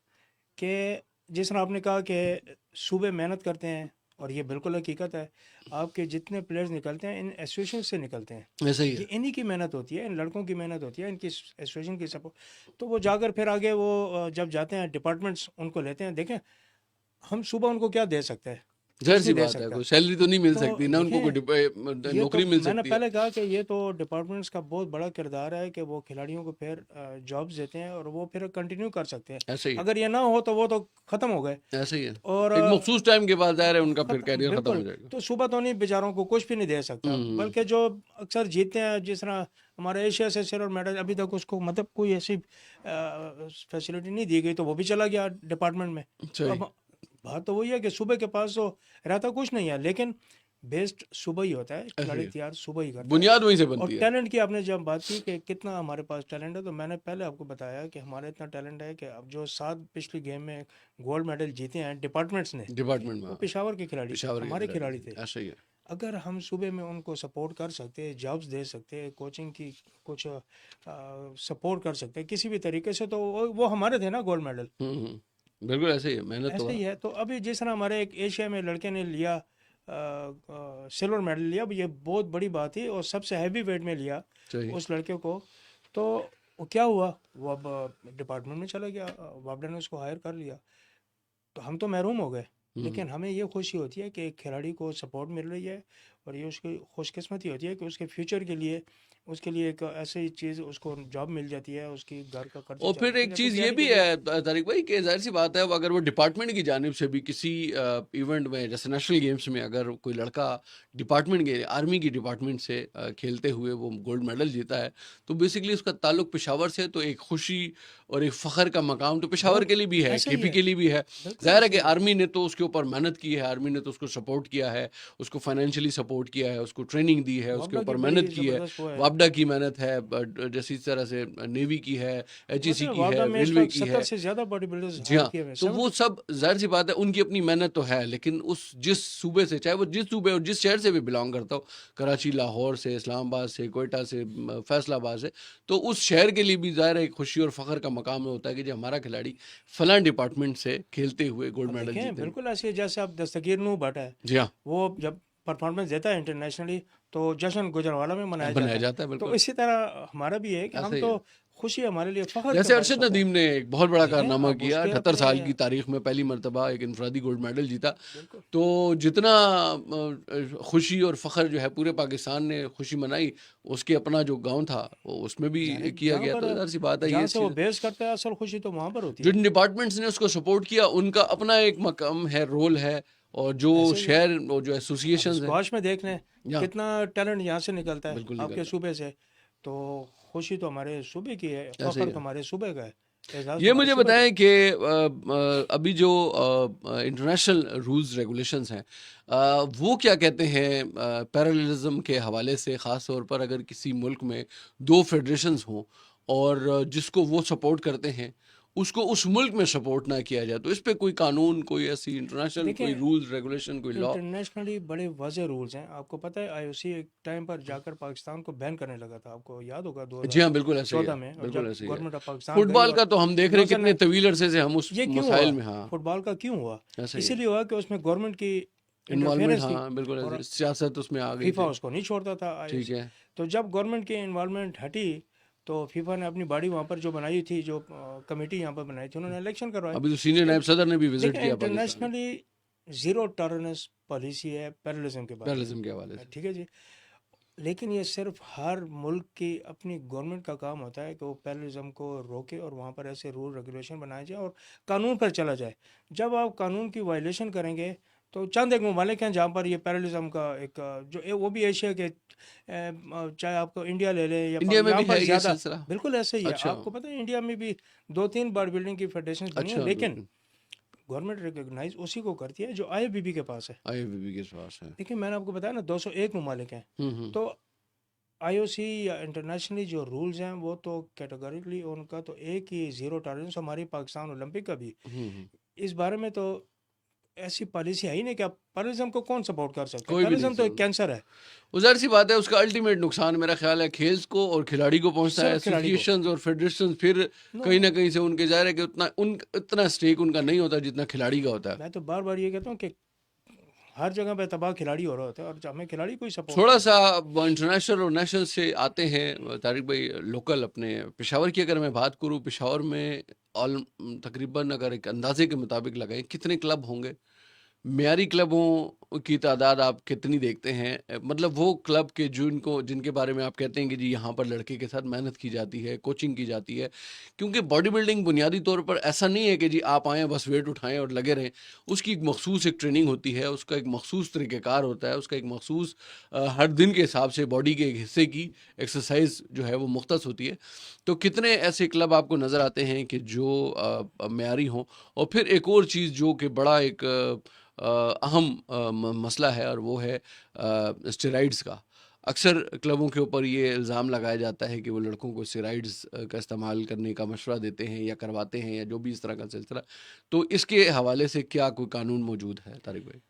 Speaker 2: कि जिस तरह आपने कहा कि सूबे मेहनत करते हैं, और ये बिल्कुल हकीकत है। आपके जितने प्लेयर्स निकलते हैं इन एसोसिएशन से निकलते हैं।
Speaker 1: ऐसा ही
Speaker 2: ये
Speaker 1: है।
Speaker 2: इन्हीं की मेहनत होती है, इन लड़कों की मेहनत होती है, इनकी एसोसिएशन की सपोर्ट। तो वो जाकर फिर आगे वो जब जाते हैं डिपार्टमेंट्स उनको लेते हैं। देखें, हम सुबह उनको क्या दे सकते हैं?
Speaker 1: ज़ाहिर
Speaker 2: कुछ
Speaker 1: सी
Speaker 2: नहीं दे
Speaker 1: बात है,
Speaker 2: सकता।
Speaker 1: कोई सैलरी तो नहीं मिल
Speaker 2: तो
Speaker 1: सकती, ना उनको कोई
Speaker 2: देखें, ये तो
Speaker 1: नौकरी मिल
Speaker 2: मैंने
Speaker 1: सकती है।
Speaker 2: पहले कहा कि ये तो डिपार्टमेंट्स का बहुत बड़ा किरदार है कि वो खिलाड़ियों को फिर जॉब्स देते हैं और वो फिर कंटिन्यू कर सकते हैं।
Speaker 1: ऐसे ही है,
Speaker 2: अगर ये ना हो तो वो तो ख़त्म हो गए।
Speaker 1: ऐसे ही है।
Speaker 2: और
Speaker 1: एक मखसूस टाइम के बाद ज़ाहिर है उनका फिर कैरियर ख़त्म हो
Speaker 2: बिल्कुल।
Speaker 1: जाएगा।
Speaker 2: तो सुबह तो नहीं, बेचारों को कुछ भी नहीं दे सकता।
Speaker 1: हुँ,
Speaker 2: बल्कि जो अक्सर जीतते हैं, जिस तरह हमारे एशिया से सिल्वर मेडल, अभी तक उसको मतलब कोई ऐसी फैसिलिटी नहीं दी गई, तो वो भी चला गया डिपार्टमेंट में। तो
Speaker 1: सही।
Speaker 2: अब बात तो वही है कि सुबह के पास तो रहता कुछ नहीं है, लेकिन बेस्ट सुबह ही होता है।
Speaker 1: ऐसे ही
Speaker 2: खिलाड़ी
Speaker 1: है।
Speaker 2: तैयार सुबह ही करता है।
Speaker 1: बुनियाद वहीं से
Speaker 2: और
Speaker 1: बनती है।
Speaker 2: टैलेंट की आपने जब बात की कि कितना हमारे पास टैलेंट है, तो मैंने पहले आपको बताया कि हमारा इतना टैलेंट है कि अब जो 7 पिछली गेम में गोल्ड मेडल जीते हैं डिपार्टमेंट्स ने,
Speaker 1: डिपार्टमेंट में
Speaker 2: वो
Speaker 1: हाँ,
Speaker 2: पेशावर के खिलाड़ी थे,
Speaker 1: पेशावर के
Speaker 2: हमारे
Speaker 1: खिलाड़ी
Speaker 2: खिलाड़ी
Speaker 1: थे।
Speaker 2: थे।
Speaker 1: ऐसा ही है।
Speaker 2: अगर हम सुबह में उनको सपोर्ट कर सकते, जॉब्स दे सकते, कोचिंग की कुछ सपोर्ट कर सकते किसी भी तरीके से, तो वो हमारे थे ना गोल्ड मेडल।
Speaker 1: बिल्कुल ऐसे ही है, मेहनत तो
Speaker 2: ऐसे
Speaker 1: है।
Speaker 2: ही है। तो अभी जिस तरह हमारे एक एशिया में लड़के ने लिया सिल्वर मेडल लिया, अब ये बहुत बड़ी बात थी, और सबसे हैवी वेट में लिया
Speaker 1: सही।
Speaker 2: उस लड़के को। तो वो क्या हुआ, वो अब डिपार्टमेंट में चला गया, वापडा ने उसको हायर कर लिया। तो हम तो महरूम हो गए।
Speaker 1: हुँ,
Speaker 2: लेकिन हमें ये खुशी होती है कि एक खिलाड़ी को सपोर्ट मिल रही है, और ये उसकी खुशकिस्मती होती है कि उसके फ्यूचर के लिए, उसके लिए एक ऐसी चीज़, उसको जॉब मिल जाती है, उसकी घर का खर्चा
Speaker 1: और
Speaker 2: चल
Speaker 1: फिर
Speaker 2: जाता है,
Speaker 1: एक
Speaker 2: अपनी
Speaker 1: चीज़ ये
Speaker 2: तैयारी
Speaker 1: भी
Speaker 2: के लिए।
Speaker 1: है तारिक भाई कि ज़ाहिर-सी बात है, अब अगर वो डिपार्टमेंट की जानिब से भी किसी इवेंट में जैसे नेशनल गेम्स में अगर कोई लड़का डिपार्टमेंट के आर्मी की डिपार्टमेंट से खेलते हुए वो गोल्ड मेडल जीता है, तो बेसिकली उसका ताल्लुक पेशावर से है, तो एक खुशी और एक फ़ख्र का मकाम तो पेशावर
Speaker 2: बहुत
Speaker 1: के लिए भी है,
Speaker 2: ऐसा ही
Speaker 1: केपी
Speaker 2: है,
Speaker 1: के लिए भी है।
Speaker 2: बिल्कुल
Speaker 1: ज़ाहिर है
Speaker 2: ऐसा
Speaker 1: कि
Speaker 2: ही है।
Speaker 1: आर्मी ने तो उसके ऊपर मेहनत की है, आर्मी ने तो उसको सपोर्ट किया है, उसको फाइनेंशियली सपोर्ट किया है, उसको ट्रेनिंग दी है, उसके
Speaker 2: वापडा की
Speaker 1: ऊपर
Speaker 2: बड़ी
Speaker 1: मेहनत की है।
Speaker 2: ज़बरदस्त वो है।
Speaker 1: वापडा की मेहनत है, जैसे इस तरह से नेवी की है,
Speaker 2: पता
Speaker 1: एचईसी
Speaker 2: है,
Speaker 1: की
Speaker 2: वापडा
Speaker 1: है,
Speaker 2: में इस
Speaker 1: रेलवे
Speaker 2: वक्त
Speaker 1: की
Speaker 2: 70
Speaker 1: है।
Speaker 2: से ज़्यादा बॉडी बिल्डर्स
Speaker 1: जी
Speaker 2: हायर
Speaker 1: हाँ,
Speaker 2: किए हुए हैं,
Speaker 1: तो वो
Speaker 2: 70।
Speaker 1: सब ज़ाहिर-सी बात है उनकी अपनी मेहनत तो है, लेकिन उस जिस सूबे से चाहे वो जिस सूबे और जिस शहर से भी बिलॉन्ग करता हो, कराची, लाहौर से, इस्लामाबाद से, क्वेटा से, फैसलाबाद से, तो उस शहर के लिए भी ज़ाहिर है एक खुशी और फ़ख्र का मकाम होता है कि जो हमारा खिलाड़ी फलाँ डिपार्टमेंट से खेलते हुए गोल्ड
Speaker 2: अब
Speaker 1: मेडल
Speaker 2: देखें,
Speaker 1: जीते हैं।
Speaker 2: बिल्कुल ऐसे ही जैसे अब दस्तगीर नूह भट्ट है,
Speaker 1: जी हाँ,
Speaker 2: वो जब परफॉर्मेंस देता है इंटरनेशनली, तो जश्न गुजरावाला में मनाया
Speaker 1: बनाया
Speaker 2: जाता है।
Speaker 1: जाता है
Speaker 2: तो
Speaker 1: बिल्कुल,
Speaker 2: इसी तरह हमारा भी है कि
Speaker 1: ऐसा
Speaker 2: हम
Speaker 1: ही
Speaker 2: तो,
Speaker 1: है।
Speaker 2: खुशी हमारे लिए फ़ख्र का
Speaker 1: जैसे
Speaker 2: बायस
Speaker 1: अरशद
Speaker 2: होता है।
Speaker 1: नदीम ने एक बहुत बड़ा
Speaker 2: देखें,
Speaker 1: कारनामा
Speaker 2: अब
Speaker 1: किया,
Speaker 2: उसके
Speaker 1: 78
Speaker 2: अपने,
Speaker 1: साल की तारीख में पहली मर्तबा एक इनफरादी गोल्ड मेडल जीता।
Speaker 2: बिल्कुल।
Speaker 1: तो जितना खुशी और फ़ख्र जो है पूरे पाकिस्तान ने खुशी मनाई, उसके अपना जो गाँव था वो उसमें भी
Speaker 2: यानी
Speaker 1: किया
Speaker 2: जहाँ
Speaker 1: गया,
Speaker 2: पर,
Speaker 1: तो ज़ाहिर-सी बात है
Speaker 2: जहाँ
Speaker 1: ये
Speaker 2: से वो
Speaker 1: चीज़
Speaker 2: बेस करता है, असल खुशी तो वहाँ पर होती है।
Speaker 1: जिन डिपार्टमेंट्स ने उसको सपोर्ट किया उनका अपना एक मकाम है, रोल है और जो
Speaker 2: ऐसे ही है।
Speaker 1: शहर और जो
Speaker 2: अब
Speaker 1: एसोसिएशंस हैं
Speaker 2: स्क्वाश में देख लें,
Speaker 1: या
Speaker 2: कितना टैलेंट यहाँ से निकलता है
Speaker 1: बिल्कुल
Speaker 2: आपके
Speaker 1: निकलता
Speaker 2: सूबे से। तो खुशी तो हमारे सूबे की है,
Speaker 1: है, ऐसे ही
Speaker 2: फ़ख्र तो
Speaker 1: है।
Speaker 2: हमारे सूबे का है, एजाज़ तो
Speaker 1: ये
Speaker 2: हमारे
Speaker 1: मुझे
Speaker 2: सूबे का है।
Speaker 1: बताएं कि अभी जो इंटरनेशनल रूल्स रेगुलेशंस हैं वो क्या कहते हैं पैरेललिज्म के हवाले से, ख़ास तौर पर अगर किसी मुल्क में दो फेडरेशंस हों और जिसको वो सपोर्ट करते हैं उसको उस मुल्क में सपोर्ट ना किया जाए, तो इस पे कोई कानून, कोई ऐसी इंटरनेशनल कोई
Speaker 2: देखें,
Speaker 1: रूल्स रेगुलेशन, कोई लॉ?
Speaker 2: इंटरनेशनली बड़े वाज़ेह रूल्स हैं। आपको पता है, आईओसी एक टाइम पर जाकर पाकिस्तान को बैन करने लगा था, आपको याद होगा
Speaker 1: जी हाँ, बिल्कुल ऐसे ही है,
Speaker 2: 2014 में। और
Speaker 1: बिल्कुल
Speaker 2: जब
Speaker 1: ऐसे ही है।
Speaker 2: गवर्नमेंट ऑफ पाकिस्तान गई,
Speaker 1: फुटबॉल
Speaker 2: और
Speaker 1: का तो हम देख रहे हैं कितने
Speaker 2: 2009,
Speaker 1: तवील अरसे से हम उस
Speaker 2: ये क्यों हुआ,
Speaker 1: मसाइल में, हाँ,
Speaker 2: फुटबॉल का क्यों हुआ?
Speaker 1: ऐसा ही है।
Speaker 2: इसीलिए हुआ कि उसमें गवर्नमेंट की
Speaker 1: इन्वॉल्वमेंट,
Speaker 2: इंटरफेरेंस थी,
Speaker 1: हाँ, बिल्कुल
Speaker 2: और
Speaker 1: ऐसे सियासत उसमें आ गई
Speaker 2: फीफा
Speaker 1: थी।
Speaker 2: उसको नहीं छोड़ता था,
Speaker 1: ठीक
Speaker 2: आईओसी।
Speaker 1: है।
Speaker 2: तो जब गवर्नमेंट की इन्वॉल्वमेंट हटी, तो फीफा ने अपनी बॉडी वहाँ पर जो बनाई थी, जो कमेटी यहाँ पर बनाई थी, उन्होंने इलेक्शन करवाए
Speaker 1: अभी तो सीनियर
Speaker 2: कि,
Speaker 1: नायब सदर ने भी विजिट
Speaker 2: देखिए,
Speaker 1: किया पाकिस्तान में,
Speaker 2: इंटरनेशनली ज़ीरो टॉलरेंस पॉलिसी है पैरलिज्म के बारे
Speaker 1: टेररिज्म के हवाले
Speaker 2: में,
Speaker 1: से।
Speaker 2: ठीक है जी। लेकिन ये सिर्फ हर मुल्क की अपनी गवर्नमेंट का काम होता है कि वो पैरलिज्म को रोके, और वहाँ पर ऐसे रूल रेगुलेशन बनाए जाए और कानून पर चला जाए। जब आप कानून की वायलेशन करेंगे, तो चंद एक ममालिक हैं जहाँ पर ये पैरलिज्म का एक वो भी एशिया के, चाहे आपको इंडिया ले लें या
Speaker 1: इंडिया में
Speaker 2: यहाँ
Speaker 1: भी
Speaker 2: पर
Speaker 1: है ये
Speaker 2: ज़्यादा,
Speaker 1: सिलसिला?
Speaker 2: बिल्कुल ऐसे ही है।
Speaker 1: अच्छा,
Speaker 2: आपको पता है, इंडिया में भी 2-3 बॉडी बिल्डिंग की फेडरेशन बनी है,
Speaker 1: अच्छा,
Speaker 2: लेकिन
Speaker 1: बिल्कुल।
Speaker 2: गवर्नमेंट रिकॉग्नाइज उसी को करती है जो आईएफबीबी के पास है।
Speaker 1: आईएफबीबी के पास है।
Speaker 2: देखिए, मैंने आपको बताया ना, 201 ममालिक हैं।
Speaker 1: हुँ।
Speaker 2: तो आईओसी या इंटरनेशनली जो रूल्स हैं, वो तो कैटेगोरिकली उनका तो एक ही ज़ीरो टॉलरेंस, हमारी पाकिस्तान ओलंपिक का भी
Speaker 1: हुँ।
Speaker 2: इस बारे में तो ऐसी पॉलिसी है ही नहीं कि आप टेररिज्म को कौन सपोर्ट कर सकता है।
Speaker 1: कोई भी नहीं
Speaker 2: टेररिज्म तो एक
Speaker 1: सर।
Speaker 2: कैंसर है,
Speaker 1: वो ज़ाहिर-सी बात है उसका अल्टीमेट नुकसान मेरा ख़्याल है खेल्स को और खिलाड़ी को पहुँचता है,
Speaker 2: सिर्फ खिलाड़ी को।
Speaker 1: एसोसिएशंस और फेडरेशंस फिर
Speaker 2: नो,
Speaker 1: कहीं न कहीं से उनके ज़ाहिर है कि उतना स्टेक उनका नहीं होता जितना खिलाड़ी का होता है।
Speaker 2: मैं तो बार बार ये कहता हूँ कि हर जगह पे तबाह खिलाड़ी हो रहा होता है और हमें खिलाड़ी कोई सपोर्ट
Speaker 1: थोड़ा सा इंटरनेशनल और नेशनल से आते हैं तारिक भाई, लोकल अपने पेशावर की अगर मैं बात करूं, पेशावर में ऑल तकरीबन अगर एक अंदाजे के मुताबिक लगाएं कितने क्लब होंगे, मियारी क्लबों की तादाद आप कितनी देखते हैं? मतलब वो क्लब के जिनके बारे में आप कहते हैं कि जी यहाँ पर लड़के के साथ मेहनत की जाती है, कोचिंग की जाती है, क्योंकि बॉडी बिल्डिंग बुनियादी तौर पर ऐसा नहीं है कि जी आप आएँ बस वेट उठाएं और लगे रहें। उसकी एक मखसूस एक ट्रेनिंग होती है, उसका एक मखसूस तरीक़ेकार होता है, उसका एक मखसूस हर दिन के हिसाब से बॉडी के एक हिस्से की एक्सरसाइज जो है वो मुख्तस होती है। तो कितने ऐसे क्लब आपको नज़र आते हैं कि जो मियारी हों? और फिर एक और चीज़ जो कि बड़ा एक अहम मसला है, और वो है स्टेरॉइड्स का। अक्सर क्लबों के ऊपर ये इल्ज़ाम लगाया जाता है कि वो लड़कों को स्टेरॉइड्स का इस्तेमाल करने का मशवरा देते हैं या करवाते हैं या जो भी इस तरह का सिलसिला। तो इसके हवाले से क्या कोई कानून मौजूद है तारिक भाई?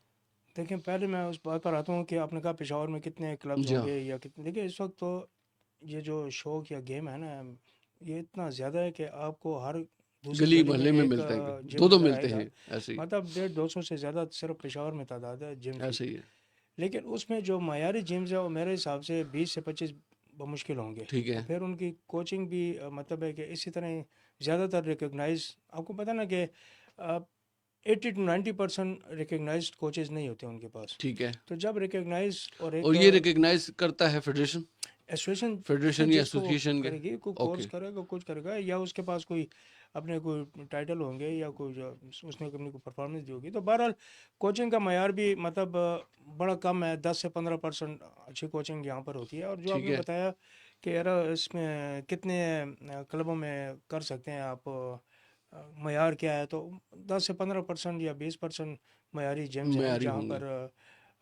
Speaker 2: देखें, पहले मैं उस बात पर आता हूँ कि आपने कहा पेशावर में कितने क्लब्स
Speaker 1: जी हाँ,
Speaker 2: होंगे या कितने। देखिए, इस वक्त तो ये जो शौक या गेम है ना, ये इतना ज़्यादा है कि आपको हर दूसरी
Speaker 1: गली
Speaker 2: गली में
Speaker 1: मोहल्ले में
Speaker 2: एक
Speaker 1: मिलते हैं,
Speaker 2: जिम
Speaker 1: दो
Speaker 2: नज़र
Speaker 1: मिलते
Speaker 2: आएगा।
Speaker 1: हैं, ऐसे ही,
Speaker 2: मतलब 150-200 से ज़्यादा सिर्फ पेशावर में तादाद है जिम की।
Speaker 1: ऐसे ही है।
Speaker 2: लेकिन उसमें जो मायारी जिम्स है वो मेरे हिसाब से 20 से 25 बमुश्किल होंगे।
Speaker 1: ठीक
Speaker 2: और
Speaker 1: है,
Speaker 2: फिर उनकी कोचिंग भी मतलब है कि इसी तरह ज़्यादातर रिकग्नाइज, आपको पता ना कि 80 to 90% रिकग्नाइज्ड कोचेज़ नहीं होते उनके पास।
Speaker 1: ठीक है।
Speaker 2: तो जब रिकग्नाइज और
Speaker 1: और
Speaker 2: एक
Speaker 1: ये रिकग्नाइज करता है फेडरेशन?
Speaker 2: एसोसिएशन
Speaker 1: फेडरेशन या
Speaker 2: जिसको वो
Speaker 1: एसोसिएशन के?
Speaker 2: करेगी, कोई
Speaker 1: ओके,
Speaker 2: कोर्स करेगा, कुछ करेगा, या उसके पास कोई अपने कोई टाइटल होंगे या कोई जो उसने अपनी कोई परफॉर्मेंस दी होगी। तो बहरहाल कोचिंग का मयार भी मतलब बड़ा कम है। 10 से 15% अच्छी कोचिंग यहाँ पर होती है। और जो
Speaker 1: ठीक
Speaker 2: आपने
Speaker 1: है,
Speaker 2: बताया कि यार इसमें कितने क्लबों में कर सकते हैं आप, मयार क्या है, तो 10 से 15% या 20% मयारी जिम्स हैं
Speaker 1: मयारी
Speaker 2: जहाँ
Speaker 1: होंगे।
Speaker 2: पर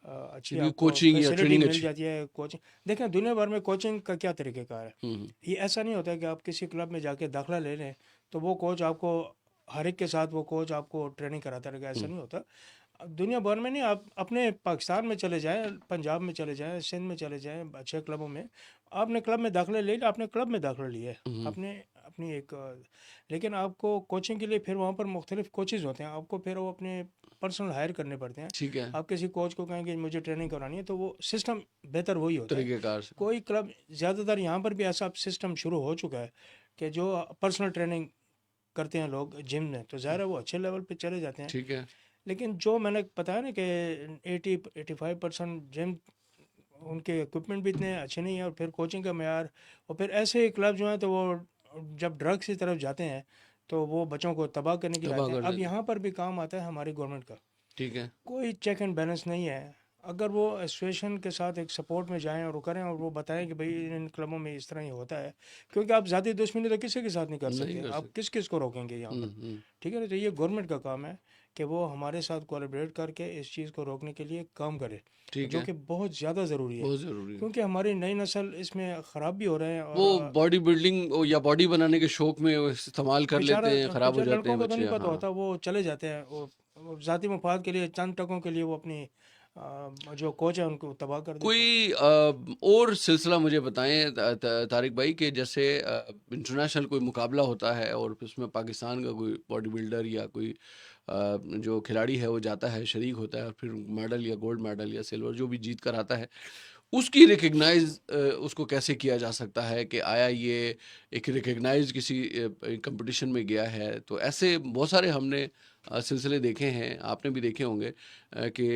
Speaker 2: अच्छी
Speaker 1: जिनकी
Speaker 2: आपको
Speaker 1: कोचिंग या
Speaker 2: फैसिलिटी
Speaker 1: ट्रेनिंग
Speaker 2: मिल
Speaker 1: अच्छी।
Speaker 2: जाती है। कोचिंग देखें, दुनिया भर में कोचिंग का क्या तरीक़ेकार है।
Speaker 1: हुँ,
Speaker 2: ये ऐसा नहीं होता है कि आप किसी क्लब में जाके दाखिला ले लें तो वो कोच आपको हर एक के साथ वो कोच आपको ट्रेनिंग कराता रहेगा, ऐसा
Speaker 1: हुँ,
Speaker 2: नहीं होता। अब दुनिया भर में नहीं, आप अपने पाकिस्तान में चले जाएं, पंजाब में चले जाएं, सिंध में चले जाएं, अच्छे क्लबों में आपने क्लब में दाखिला ले लिया, आपने क्लब में दाखिला लिया है,
Speaker 1: हुँ,
Speaker 2: आपने अपनी एक लेकिन आपको कोचिंग के लिए फिर वहाँ पर मुख्तलिफ कोचेज़ होते हैं, आपको फिर वो अपने पर्सनल हायर करने पड़ते हैं।
Speaker 1: ठीक है,
Speaker 2: आप किसी कोच को कहेंगे मुझे ट्रेनिंग करानी है तो वो सिस्टम बेहतर वही होता है।
Speaker 1: तरीक़ेकार से।
Speaker 2: कोई क्लब, ज़्यादातर यहाँ पर भी ऐसा सिस्टम शुरू हो चुका है कि जो पर्सनल ट्रेनिंग करते हैं लोग जिम में, तो ज़ाहिर है वो अच्छे लेवल पे चले जाते हैं।
Speaker 1: ठीक है,
Speaker 2: लेकिन जो मैंने बताया ना कि 80-85% जिम उनके इक्विपमेंट भी इतने अच्छे नहीं हैं, और फिर कोचिंग का मेयार, और फिर ऐसे क्लब जो हैं तो वो जब ड्रग्स की तरफ जाते हैं तो वो बच्चों को तबाह करने के लिए
Speaker 1: तबाह
Speaker 2: आते हैं।
Speaker 1: कर
Speaker 2: अब
Speaker 1: देते हैं।
Speaker 2: यहाँ पर भी काम आता है हमारी गवर्नमेंट का,
Speaker 1: ठीक है,
Speaker 2: कोई चेक एंड बैलेंस नहीं है। अगर वो एसोसिएशन के साथ एक सपोर्ट में जाएं और वो करें और वो बताएं कि भाई इन क्लबों में इस तरह ही होता है, क्योंकि आप ज़ाती दुश्मनी तो किसी के साथ नहीं कर
Speaker 1: नहीं
Speaker 2: सकते,
Speaker 1: कर
Speaker 2: आप
Speaker 1: सकते।
Speaker 2: किस किस को रोकेंगे यहाँ पर।
Speaker 1: हुँ,
Speaker 2: ठीक है ना, तो ये गवर्नमेंट का काम है कि वो हमारे साथ कोलैबोरेट करके इस चीज़ को रोकने के लिए काम करे,
Speaker 1: ठीक
Speaker 2: जो
Speaker 1: है,
Speaker 2: कि बहुत ज़्यादा ज़रूरी है।
Speaker 1: बहुत ज़रूरी है।
Speaker 2: क्योंकि हमारी नई नस्ल इसमें ख़राब भी हो रहे हैं,
Speaker 1: वो
Speaker 2: और
Speaker 1: बॉडी बिल्डिंग या बॉडी बनाने के शौक में वो इस्तेमाल कर
Speaker 2: बेचारा
Speaker 1: लेते हैं, ख़राब हो
Speaker 2: बेचारे
Speaker 1: जाते
Speaker 2: लड़कों
Speaker 1: हैं
Speaker 2: को तो
Speaker 1: बच्चे।
Speaker 2: नहीं पता
Speaker 1: हाँ।
Speaker 2: होता, वो चले जाते हैं, वो ज़ाती मफाद के लिए, चंद टकों के लिए वो अपनी जो कोच है उनको तबाह कर देते हैं।
Speaker 1: कोई और सिलसिला मुझे बताएं तारिक भाई, कि जैसे इंटरनेशनल कोई मुकाबला होता है और उसमें पाकिस्तान का कोई बॉडी बिल्डर या कोई जो खिलाड़ी है वो जाता है, शरीक होता है, और फिर मेडल या गोल्ड मेडल या सिल्वर जो भी जीत कर आता है, उसकी रिकग्नाइज उसको कैसे किया जा सकता है कि आया ये एक रिकग्नाइज किसी कंपटीशन में गया है? तो ऐसे बहुत सारे हमने सिलसिले देखे हैं, आपने भी देखे होंगे कि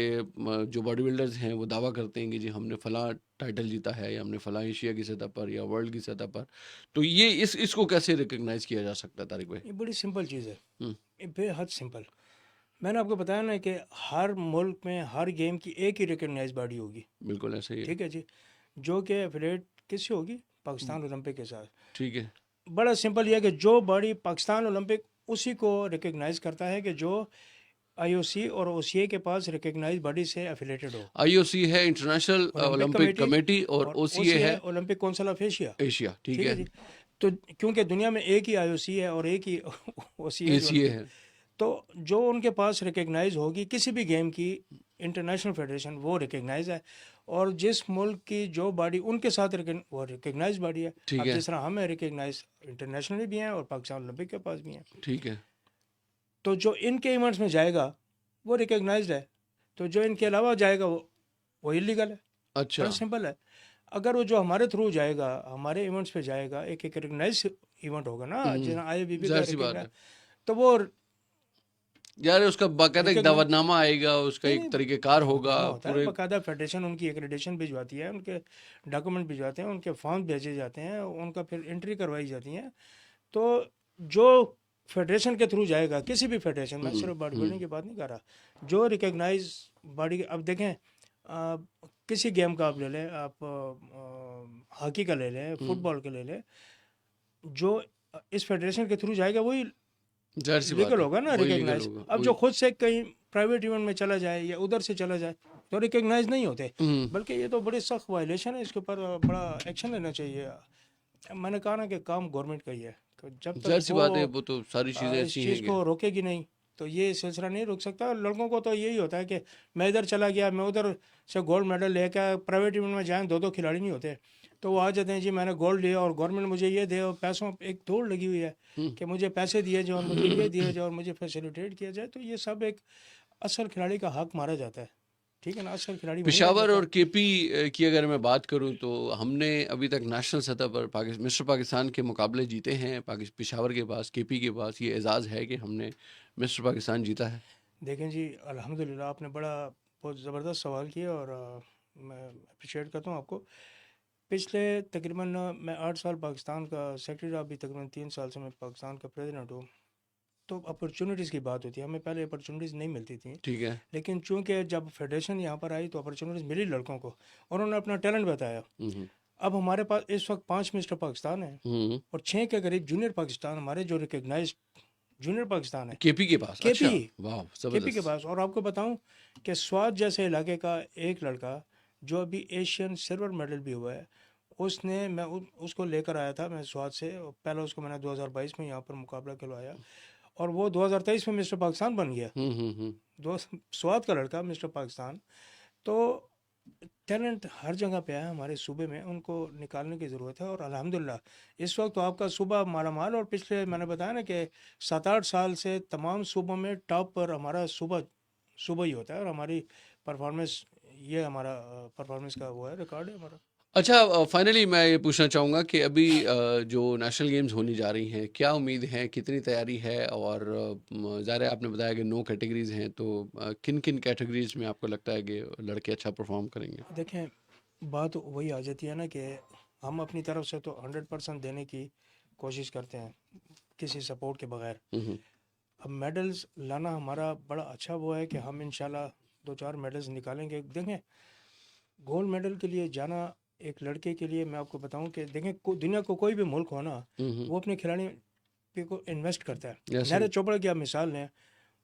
Speaker 1: जो बॉडी बिल्डर्स हैं वो दावा करते हैं कि जी हमने फ़लाँ टाइटल जीता है या हमने फ़लाँ एशिया की सतह पर या वर्ल्ड की सतह पर। तो ये इसको कैसे रिकग्नाइज किया जा सकता है तारिक भाई?
Speaker 2: ये बड़ी सिंपल चीज़ है,
Speaker 1: हुँ,
Speaker 2: ये बेहद सिंपल। मैंने आपको बताया ना कि हर मुल्क में हर गेम की एक ही रिकग्नाइज बॉडी होगी।
Speaker 1: बिल्कुल ऐसा ही है।
Speaker 2: ठीक है जी, जो कि एफिलेट किससे होगी,
Speaker 1: हुँ,
Speaker 2: पाकिस्तान ओलंपिक के साथ।
Speaker 1: ठीक है।
Speaker 2: बड़ा सिंपल ये है कि जो बॉडी पाकिस्तान ओलंपिक उसी को रिकग्नाइज करता है कि जो आईओसी और ओसीए के पास रिकग्नाइज बॉडी से एफिलेटेड हो।
Speaker 1: आईओसी है international
Speaker 2: Olympic
Speaker 1: Olympic
Speaker 2: committee,
Speaker 1: committee, और
Speaker 2: और
Speaker 1: ओसीए
Speaker 2: ओसीए
Speaker 1: है
Speaker 2: है Olympic council of Asia.
Speaker 1: Asia, ठीक
Speaker 2: ठीक है
Speaker 1: है।
Speaker 2: जी। तो क्योंकि दुनिया में एक ही आईओसी है और एक ही ओसीए जो
Speaker 1: एसीए
Speaker 2: ओलंपिक,
Speaker 1: है।
Speaker 2: तो जो उनके पास रिकग्नाइज होगी किसी भी गेम की इंटरनेशनल फेडरेशन, वो रिकग्नाइज है। और जिस मुल्क की जो बॉडी उनके साथ वो रिकग्नाइज बॉडी है।
Speaker 1: ठीक
Speaker 2: अब
Speaker 1: है,
Speaker 2: जिस तरह हमें रिकग्नाइज इंटरनेशनली भी हैं और पाकिस्तान ओलंपिक के पास भी हैं,
Speaker 1: ठीक है।
Speaker 2: तो जो इनके इवेंट्स में जाएगा वो रिकग्नाइज्ड है। तो जो इनके अलावा जाएगा वो इलीगल है।
Speaker 1: अच्छा
Speaker 2: बड़ा सिंपल है। अगर वो जो हमारे थ्रू जाएगा, हमारे इवेंट्स पे जाएगा, एक एक रिकग्नाइज इवेंट होगा ना, जिस IFBB का
Speaker 1: जाहिर सी बात है
Speaker 2: तो वो
Speaker 1: यार, उसका बाकायदा एक
Speaker 2: रिकग्नाइज
Speaker 1: दावतनामा आएगा, उसका
Speaker 2: नहीं
Speaker 1: एक
Speaker 2: नहीं
Speaker 1: तरीकेकार होगा
Speaker 2: दावतनामा होता है
Speaker 1: पूरे।
Speaker 2: बाकायदा। फेडरेशन उनकी एक्रेडिटेशन भिजवाती है, उनके डॉक्यूमेंट भिजवाते हैं, उनके फॉर्म भेजे जाते हैं, उनका फिर एंट्री करवाई जाती है। तो जो फेडरेशन के थ्रू जाएगा, किसी भी फेडरेशन, मैं सिर्फ बॉडी बिल्डिंग की बात नहीं कर रहा, जो रिकग्नाइज बॉडी, अब देखें किसी गेम का आप ले लें, आप हॉकी का ले लें, फुटबॉल का ले लें, जो इस फेडरेशन के थ्रू जाएगा वही
Speaker 1: जाहिर सी बात
Speaker 2: लीगल
Speaker 1: है,
Speaker 2: होगा ना,
Speaker 1: वही लीगल
Speaker 2: रिकग्नाइज।
Speaker 1: होगा
Speaker 2: अब
Speaker 1: वही।
Speaker 2: जो खुद से कहीं प्राइवेट इवेंट में चला जाए या उधर से चला जाए तो रिकग्नाइज नहीं होते, बल्कि ये तो बड़ी सख्त वायलेशन है, इसके ऊपर बड़ा एक्शन लेना चाहिए। मैंने कहा ना कि काम गवर्नमेंट का ही है, कि जब
Speaker 1: जाहिर
Speaker 2: तक
Speaker 1: सी
Speaker 2: वो
Speaker 1: बात है, वो तो सारी चीजें
Speaker 2: इस
Speaker 1: ऐसी हैं
Speaker 2: चीज़
Speaker 1: कि
Speaker 2: को रोकेगी नहीं तो ये सिलसिला नहीं रुक सकता। लड़कों को तो यही होता है कि मैं इधर चला गया, मैं उधर से गोल्ड मेडल लेकर, प्राइवेट इवेंट में जाएँ, दो खिलाड़ी नहीं होते, तो वो आ जाते हैं जी मैंने गोल्ड लिया और गवर्नमेंट मुझे ये दे, और पैसों एक दौड़ लगी हुई है कि मुझे पैसे दिए जाए और मुझे ये दिए जाए और मुझे फैसिलिटेट किया जाए। तो ये सब एक असल खिलाड़ी का हक मारा जाता है, ठीक है ना, असल खिलाड़ी वहीं रह
Speaker 1: पेशावर
Speaker 2: जाता
Speaker 1: और
Speaker 2: है।
Speaker 1: केपी की अगर मैं बात करूं तो हमने अभी तक नेशनल सतह पर मिस्टर पाकिस्तान के मुकाबले जीते हैं। पेशावर के पास, केपी के पास ये एजाज़ है कि हमने मिस्टर पाकिस्तान जीता है।
Speaker 2: देखें जी, अल्हम्दुलिल्लाह आपने बड़ा बहुत ज़बरदस्त सवाल किया और मैं अप्रिशिएट करता हूँ आपको। पिछले तकरीबन मैं 8 साल पाकिस्तान का सेक्रेटरी रहा, अभी तकरीबन 3 साल से मैं पाकिस्तान का प्रेसिडेंट हूँ। तो अपॉर्चुनिटीज़ की बात होती है, हमें पहले अपॉर्चुनिटीज़ नहीं मिलती थी,
Speaker 1: ठीक है।
Speaker 2: लेकिन चूंकि जब फेडरेशन यहाँ पर आई तो अपॉर्चुनिटीज़ मिली लड़कों को, और उन्होंने अपना टैलेंट बताया।
Speaker 1: हम्म
Speaker 2: अब हमारे पास इस वक्त 5 मिस्टर पाकिस्तान हैं
Speaker 1: हम्म
Speaker 2: और 6 के करीब जूनियर पाकिस्तान, हमारे जो रिकग्नाइज जूनियर पाकिस्तान है,
Speaker 1: केपी के पास,
Speaker 2: केपी
Speaker 1: अच्छा, वाह
Speaker 2: केपी के
Speaker 1: जबरदस्त।
Speaker 2: पास। और आपको बताऊं कि स्वात जैसे इलाके का एक लड़का जो अभी एशियन सिल्वर मेडल भी हुआ है, उसने उसको लेकर आया था मैं स्वात से, और पहले उसको मैंने 2022 में यहाँ पर मुकाबला खिलवाया और वो 2023 में मिस्टर पाकिस्तान बन गया। दो स्वात का लड़का मिस्टर पाकिस्तान। तो टैलेंट हर जगह पे है हमारे सूबे में, उनको निकालने की ज़रूरत है। और अल्हम्दुलिल्लाह इस वक्त तो आपका सूबा माला माल, और पिछले मैंने बताया ना कि 7-8 साल से तमाम सूबों में टॉप पर हमारा सूबा सूबा ही होता है, और हमारी परफॉर्मेंस, ये हमारा परफॉर्मेंस का वो है, रिकॉर्ड है हमारा।
Speaker 1: अच्छा, फाइनली मैं ये पूछना चाहूँगा कि अभी जो नेशनल गेम्स होने जा रही हैं, क्या उम्मीद है, कितनी तैयारी है? और ज़ाहिर है आपने बताया कि 9 कैटेगरीज़ हैं, तो किन किन कैटेगरीज़ में आपको लगता है कि लड़के अच्छा परफॉर्म करेंगे?
Speaker 2: देखें, बात वही आ जाती है ना कि हम अपनी तरफ से तो 100% देने की कोशिश करते हैं किसी सपोर्ट के बगैर।
Speaker 1: हम्म
Speaker 2: अब मेडल्स लाना हमारा बड़ा अच्छा वो है कि हम इंशाल्लाह 2-4 मेडल्स निकालेंगे। देखें, गोल्ड मेडल के लिए जाना एक लड़के के लिए, मैं आपको बताऊं कि देखें दुनिया को कोई भी मुल्क हो ना,
Speaker 1: हम्म
Speaker 2: वो अपने खिलाड़ी पे को इन्वेस्ट करता है।
Speaker 1: ऐसे ही।
Speaker 2: नीरज चोपड़ा की आप मिसाल लें,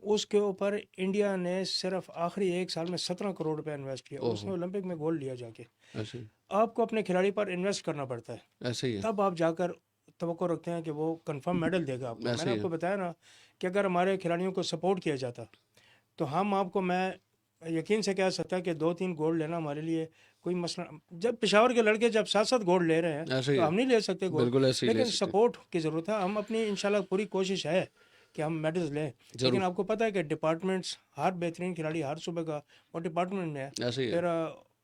Speaker 2: उसके ऊपर इंडिया ने सिर्फ आखिरी 1 साल में 17 करोड़ रुपया इन्वेस्ट किया, उसने
Speaker 1: ओहो,
Speaker 2: ओलंपिक में गोल्ड लिया जाके।
Speaker 1: ऐसे ही।
Speaker 2: आपको अपने खिलाड़ी पर इन्वेस्ट करना पड़ता है,
Speaker 1: ऐसे ही है।
Speaker 2: तब आप जाकर तवक्को रखते हैं कि वो कंफर्म मेडल देगा आपको।
Speaker 1: ऐसे
Speaker 2: मैंने
Speaker 1: ही है।
Speaker 2: आपको बताया ना कि अगर हमारे खिलाड़ियों को सपोर्ट किया जाता तो हम आपको, मैं यकीन से कह सकता कि 2-3 गोल्ड लेना हमारे लिए कोई मसला। जब पेशावर के लड़के जब 7-7 गोल्ड ले रहे हैं
Speaker 1: ऐसे ही
Speaker 2: तो
Speaker 1: है।
Speaker 2: हम नहीं ले सकते गोल्ड,
Speaker 1: बिल्कुल ऐसे ही ले
Speaker 2: लेकिन
Speaker 1: सकते हैं।
Speaker 2: सपोर्ट की ज़रूरत है। हम अपनी इंशाल्लाह पूरी कोशिश है कि हम मेडल्स लें, लेकिन
Speaker 1: ज़रूर।
Speaker 2: आपको पता है कि डिपार्टमेंट्स, हर बेहतरीन खिलाड़ी हर सूबे का वो डिपार्टमेंट में है।
Speaker 1: ऐसे ही है।
Speaker 2: फिर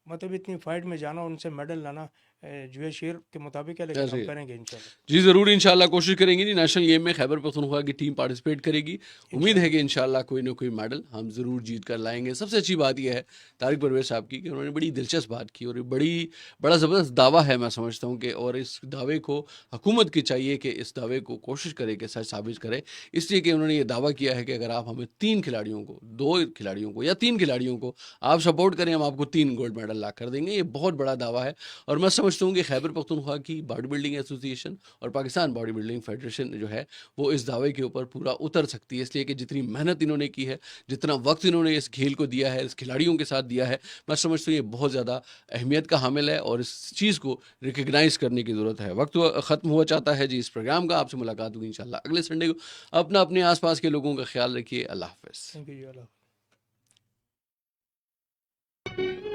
Speaker 2: मतलब इतनी फाइट में जाना, उनसे मेडल लाना जुए शेर के मुताबिक है, लेकिन
Speaker 1: ऐसे
Speaker 2: हम
Speaker 1: ही है।
Speaker 2: करेंगे इंशाल्लाह।
Speaker 1: जी ज़रूर, इंशाल्लाह कोशिश करेंगे जी। नेशनल गेम में खैबर पख्तूनख्वा की टीम पार्टिसिपेट करेगी। उम्मीद है कि इंशाल्लाह कोई ना कोई मेडल हम ज़रूर जीत कर लाएंगे। सबसे अच्छी बात यह है तारिक परवेज़ साहब की कि उन्होंने बड़ी दिलचस्प बात की और बड़ा ज़बरदस्त दावा है, मैं समझता हूँ कि, और इस दावे को हुकूमत की चाहिए कि इस दावे को कोशिश करे कि सच साबित करे। इसलिए कि उन्होंने ये दावा किया है कि अगर आप हमें 3 खिलाड़ियों को, 2 खिलाड़ियों को या 3 खिलाड़ियों को आप सपोर्ट करें, हम आपको 3 गोल्ड मेडल ला कर देंगे। ये बहुत बड़ा दावा है और मैं समझता हूँ कि खैबर पख्तूनख्वा की बॉडी बिल्डिंग एसोसिएशन और पाकिस्तान बॉडी बिल्डिंग फेडरेशन जो है वो इस दावे के ऊपर पूरा उतर सकती है, इसलिए कि जितनी मेहनत इन्होंने की है, जितना वक्त इन्होंने इस खेल को दिया है, इस खिलाड़ियों के साथ दिया है, मैं समझता हूँ ये बहुत ज़्यादा अहमियत का हामिल है और इस चीज़ को रिकग्नाइज़ करने की ज़रूरत है। वक्त ख़त्म हुआ चाहता है जी इस प्रोग्राम का। आपसे मुलाकात होगी इंशाल्लाह अगले संडे को। अपना अपने आसपास के लोगों का ख्याल रखिए। अल्लाह हाफ़िज़।
Speaker 2: Thank you.